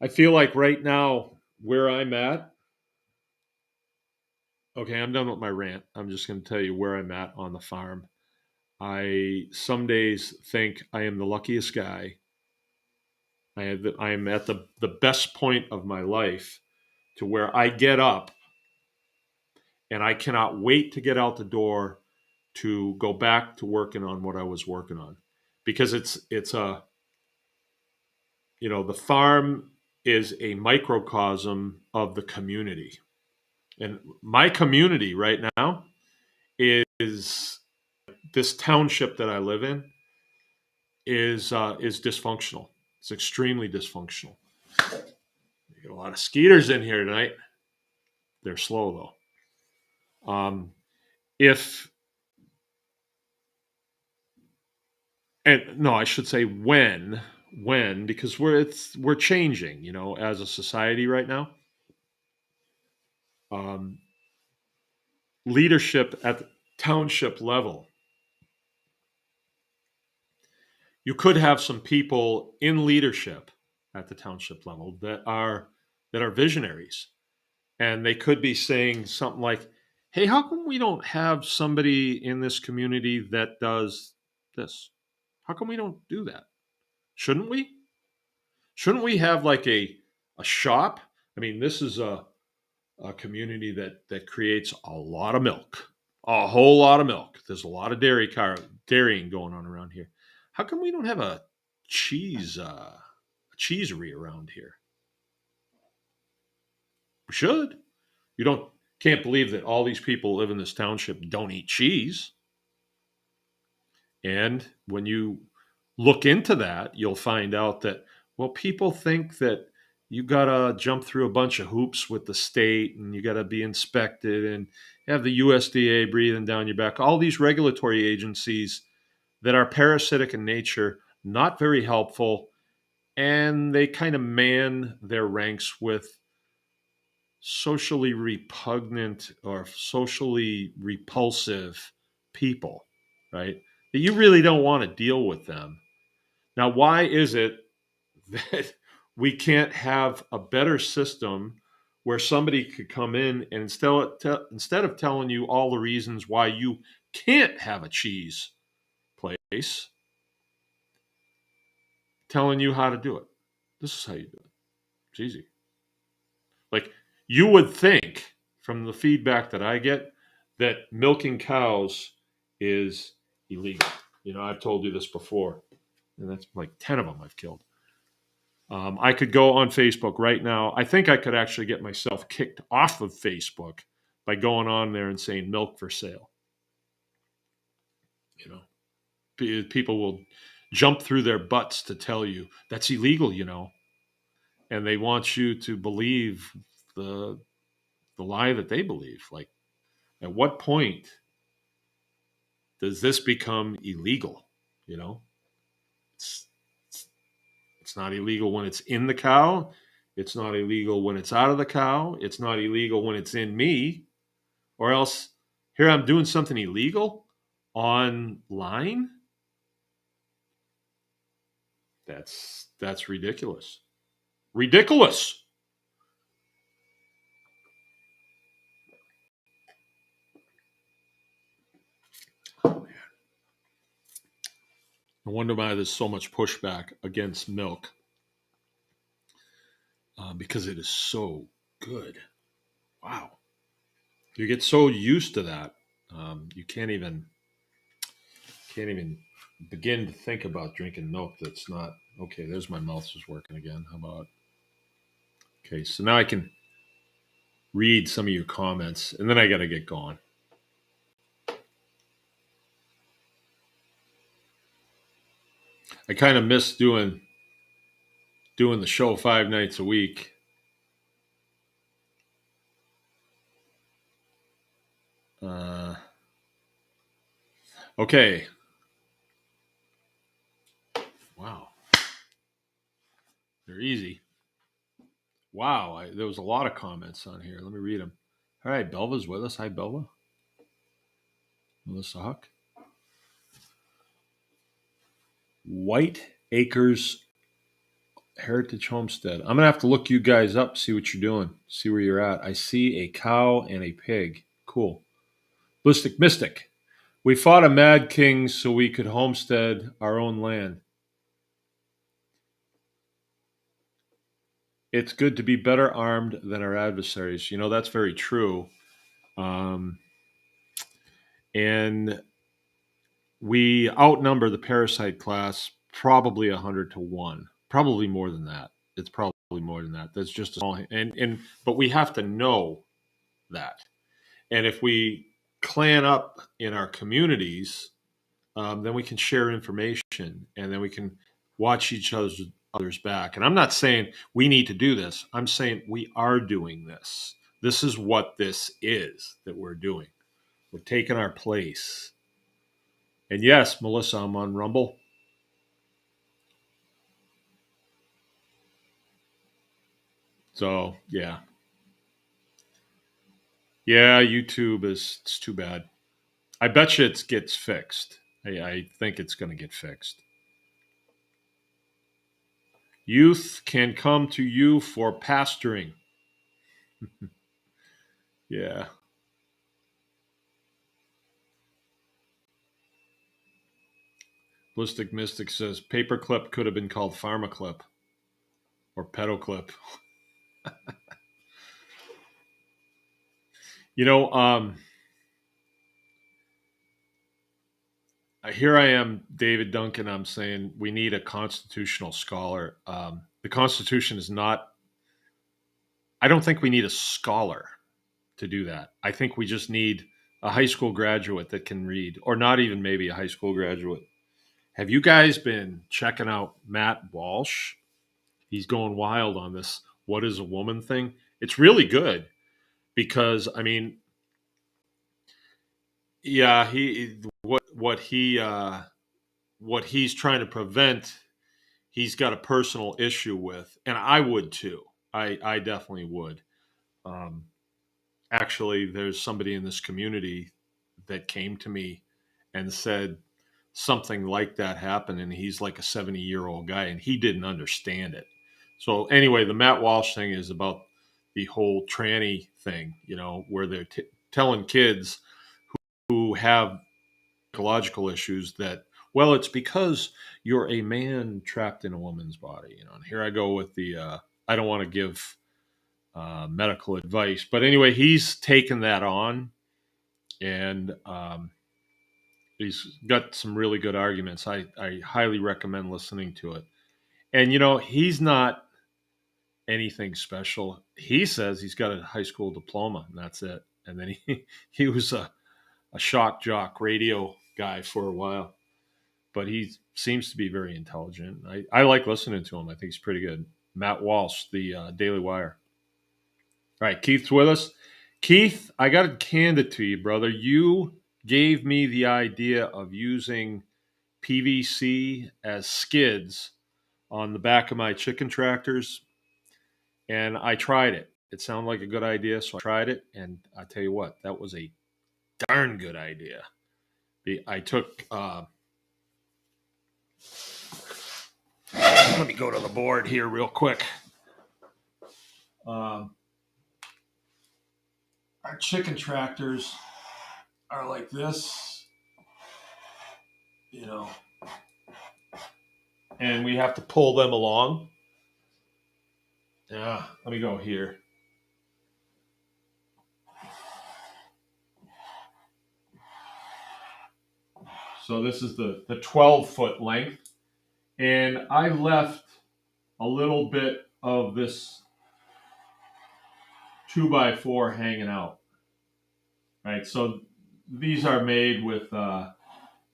I feel like right now where I'm at, okay, I'm done with my rant. I'm just going to tell you where I'm at on the farm. I some days think I am the luckiest guy. I am at the best point of my life to where I get up and I cannot wait to get out the door to go back to working on what I was working on, because it's a the farm is a microcosm of the community, and my community right now is this township that I live in is dysfunctional. It's extremely dysfunctional. You get a lot of skeeters in here tonight. They're slow though. If and no, I should say when, because we're changing, as a society right now. Um, Leadership at the township level, you could have some people in leadership at the township level that are visionaries, and they could be saying something like, "Hey, how come we don't have somebody in this community that does this? How come we don't do that? Shouldn't we? Shouldn't we have like a shop? I mean, this is a community that creates a lot of milk, a whole lot of milk. There's a lot of dairying going on around here. How come we don't have a cheesery around here? We should. You can't believe that all these people live in this township don't eat cheese. And when you look into that, you'll find out that, well, people think that you got to jump through a bunch of hoops with the state, and you got to be inspected and have the USDA breathing down your back. All these regulatory agencies that are parasitic in nature, not very helpful, and they kind of man their ranks with socially repugnant or socially repulsive people, right? That you really don't want to deal with them. Now, why is it that we can't have a better system where somebody could come in and instead of telling you all the reasons why you can't have a cheese place, telling you how to do it? This is how you do it. It's easy. Like, you would think from the feedback that I get that milking cows is illegal. I've told you this before, and that's like 10 of them I've killed. I could go on Facebook right now. I think I could actually get myself kicked off of Facebook by going on there and saying milk for sale. People will jump through their butts to tell you that's illegal, and they want you to believe the lie that they believe. Like, at what point does this become illegal? It's, it's not illegal when it's in the cow. It's not illegal when it's out of the cow. It's not illegal when it's in me. Or else here I'm doing something illegal online. That's ridiculous. Ridiculous. Oh, man. No wonder why there's so much pushback against milk, because it is so good. Wow. You get so used to that, you can't even begin to think about drinking milk that's not okay. There's my mouth is working again. How about okay? So now I can read some of your comments, and then I got to get going. I kind of miss doing the show 5 nights a week. Uh, okay. Wow. They're easy. Wow. There was a lot of comments on here. Let me read them. All right. Belva's with us. Hi, Belva. Melissa Huck. White Acres Heritage Homestead. I'm going to have to look you guys up, see what you're doing, see where you're at. I see a cow and a pig. Cool. Ballistic Mystic. We fought a mad king so we could homestead our own land. It's good to be better armed than our adversaries. You know, that's very true. Um, and we outnumber the parasite class probably 100 to 1, probably more than that. It's probably more than that. That's just a small, but we have to know that. And if we clan up in our communities, then we can share information, and then we can watch each other's back. And I'm not saying we need to do this. I'm saying we are doing this. This is what this is that we're doing. We're taking our place. And yes, Melissa, I'm on Rumble. So yeah. Yeah, YouTube it's too bad. I bet you it gets fixed. I think it's going to get fixed. Youth can come to you for pastoring. Yeah. Ballistic Mystic says paperclip could have been called pharmaclip or pedoclip. You know, here I am, David Duncan. I'm saying we need a constitutional scholar. The Constitution is not, I don't think we need a scholar to do that. I think we just need a high school graduate that can read, or not even maybe a high school graduate. Have you guys been checking out Matt Walsh? He's going wild on this "what is a woman" thing. It's really good because I mean, yeah, what he's trying to prevent, he's got a personal issue with, and I would too. I definitely would. Um, Actually, there's somebody in this community that came to me and said something like that happened, and he's like a 70-year-old guy, and he didn't understand it. So anyway, the Matt Walsh thing is about the whole tranny thing, you know, where they're telling kids who have psychological issues that, well, it's because you're a man trapped in a woman's body, you know. And here I go with the I don't want to give medical advice, but anyway, he's taken that on, and he's got some really good arguments. I highly recommend listening to it. And you know, he's not anything special. He says he's got a high school diploma, and that's it. And then he was a shock jock radio guy for a while, but he seems to be very intelligent. I like listening to him. I think he's pretty good. Matt Walsh, the Daily Wire. All right, Keith's with us. Keith, I got to hand it to you, brother. You gave me the idea of using PVC as skids on the back of my chicken tractors, and I tried it. It sounded like a good idea, so I tried it, and I tell you what, that was a darn good idea. I took let me go to the board here real quick. Our chicken tractors are like this, and we have to pull them along. Yeah, let me go here. So this is the 12-foot length. And I left a little bit of this 2x4 hanging out. Right, so these are made with, I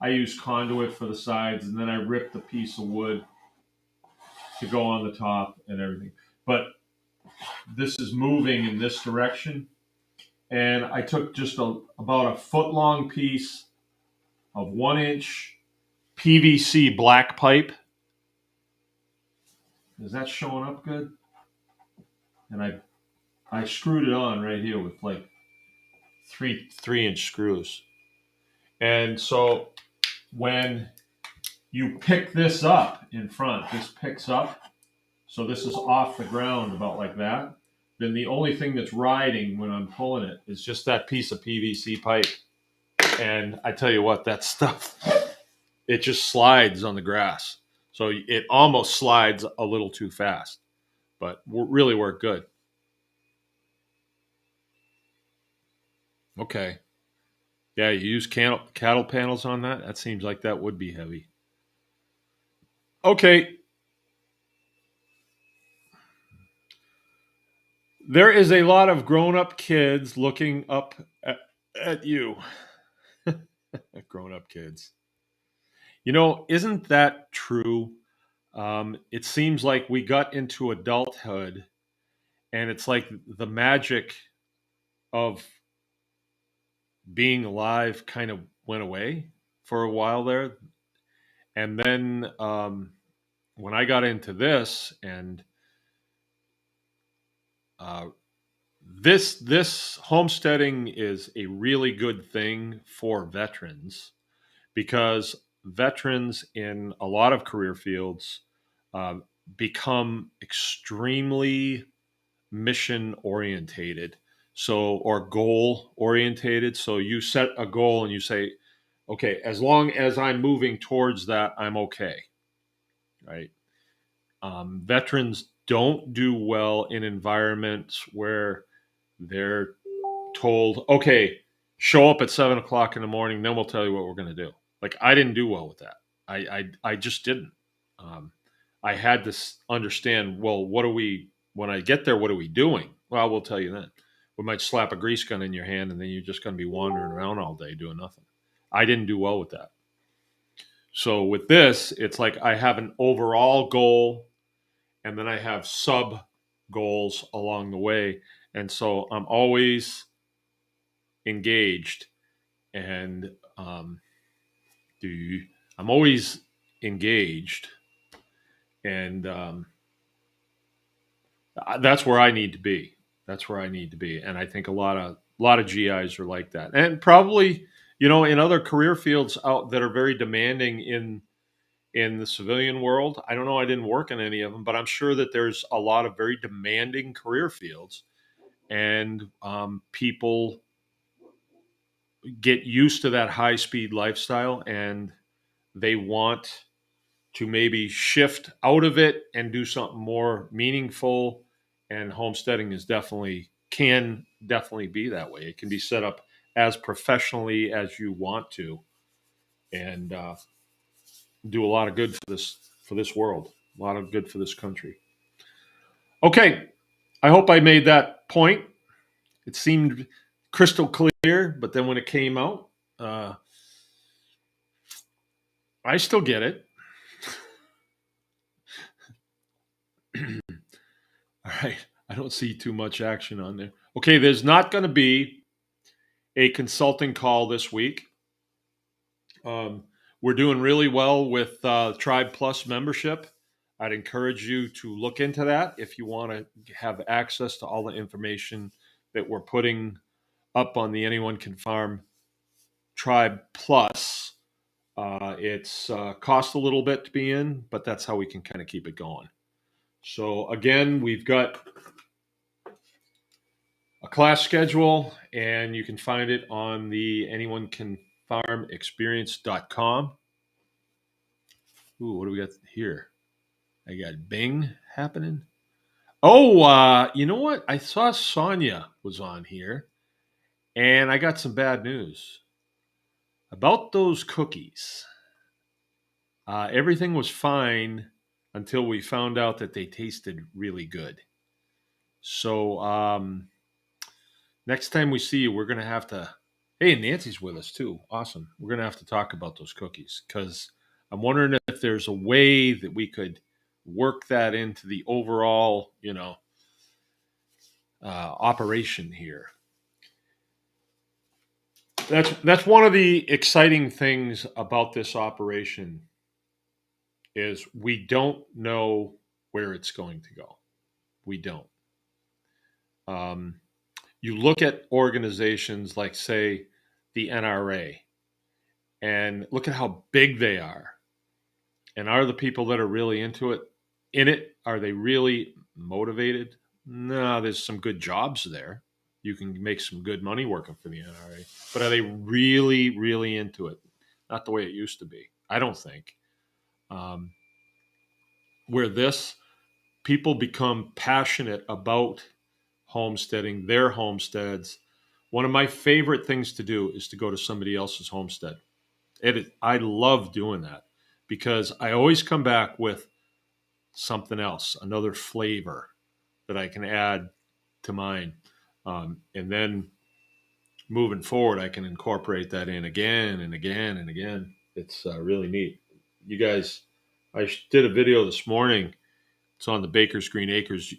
use conduit for the sides, and then I ripped a piece of wood to go on the top and everything. But this is moving in this direction. And I took just about a foot long piece of 1-inch PVC black pipe. Is that showing up good? And I screwed it on right here with like three-inch screws. And so when you pick this up in front, this picks up. So this is off the ground about like that. Then the only thing that's riding when I'm pulling it is just that piece of PVC pipe. And I tell you what, that stuff, it just slides on the grass. So it almost slides a little too fast, but really worked good. Okay. Yeah, you use cattle panels on that? That seems like that would be heavy. Okay. There is a lot of grown-up kids looking up at you. Grown-up kids. Isn't that true? It seems like we got into adulthood, and it's like the magic of being alive kind of went away for a while there. And then when I got into this, and this homesteading is a really good thing for veterans, because veterans in a lot of career fields uh, become extremely mission orientated, or goal orientated. So you set a goal and you say, okay, as long as I'm moving towards that, I'm okay, right? Veterans don't do well in environments where they're told, okay, show up at 7 o'clock in the morning, then we'll tell you what we're going to do. Like, I didn't do well with that. I just didn't. I had to understand, well, when I get there, what are we doing? Well, we'll tell you then. We might slap a grease gun in your hand, and then you're just going to be wandering around all day doing nothing. I didn't do well with that. So with this, it's like I have an overall goal, and then I have sub goals along the way. And so I'm always engaged, and I'm always engaged, and that's where I need to be. That's where I need to be, and I think a lot of GIs are like that, and probably in other career fields out that are very demanding in the civilian world. I don't know. I didn't work in any of them, but I'm sure that there's a lot of very demanding career fields, and people get used to that high speed lifestyle, and they want to maybe shift out of it and do something more meaningful. And homesteading can definitely be that way. It can be set up as professionally as you want to, and do a lot of good for this world, a lot of good for this country. Okay, I hope I made that point. It seemed crystal clear, but then when it came out, I still get it. All right. I don't see too much action on there. Okay, there's not going to be a consulting call this week. We're doing really well with Tribe Plus membership. I'd encourage you to look into that if you want to have access to all the information that we're putting up on the Anyone Can Farm Tribe Plus It's cost a little bit to be in, but that's how we can kind of keep it going. So again, we've got a class schedule, and you can find it on the anyonecanfarmexperience.com. Ooh, what do we got here? I got Bing happening. Oh, you know what? I saw Sonia was on here, and I got some bad news about those cookies. Everything was fine until we found out that they tasted really good. So next time we see you, we're going to have to. Hey, Nancy's with us too. Awesome. We're going to have to talk about those cookies because I'm wondering if there's a way that we could work that into the overall, operation here. That's one of the exciting things about this operation is we don't know where it's going to go. We don't. Um, you look at organizations like, say, the NRA, and look at how big they are. And are the people that are really in it, are they really motivated? No, there's some good jobs there. You can make some good money working for the NRA. But are they really, really into it? Not the way it used to be. I don't think. Where people become passionate about homesteading, their homesteads. One of my favorite things to do is to go to somebody else's homestead. I love doing that because I always come back with something else, another flavor that I can add to mine. And then moving forward, I can incorporate that in again and again and again. It's really neat. You guys, I did a video this morning. It's on the Baker's Green Acres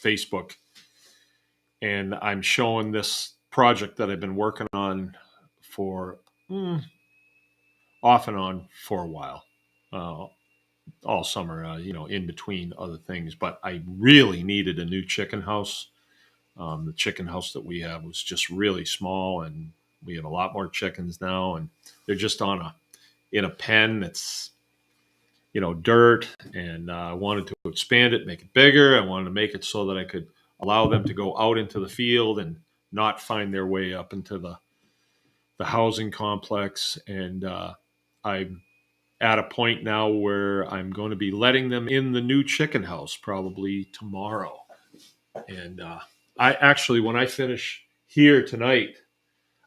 Facebook. And I'm showing this project that I've been working on for off and on for a while. All summer, in between other things. But I really needed a new chicken house. The chicken house that we have was just really small, and we have a lot more chickens now, and they're just in a pen that's dirt. And I wanted to expand it, make it bigger. I wanted to make it so that I could allow them to go out into the field and not find their way up into the housing complex. And I'm at a point now where I'm going to be letting them in the new chicken house probably tomorrow. And I actually, when I finish here tonight,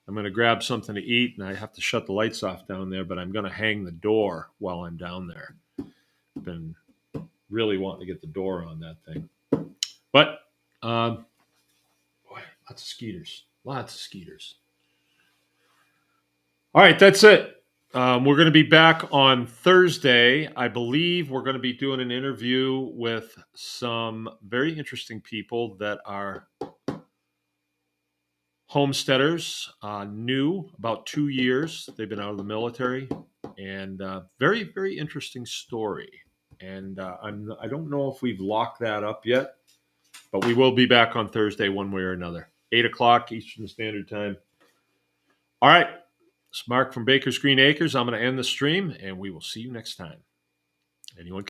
I'm going to grab something to eat, and I have to shut the lights off down there, but I'm going to hang the door while I'm down there. I've been really wanting to get the door on that thing. But, boy, lots of skeeters. Lots of skeeters. All right, that's it. We're going to be back on Thursday. I believe we're going to be doing an interview with some very interesting people that are homesteaders, new, about 2 years. They've been out of the military, and very, very interesting story. And I don't know if we've locked that up yet, but we will be back on Thursday one way or another. 8 o'clock Eastern Standard Time. All right. It's Mark from Baker's Green Acres. I'm going to end the stream, and we will see you next time. Anyone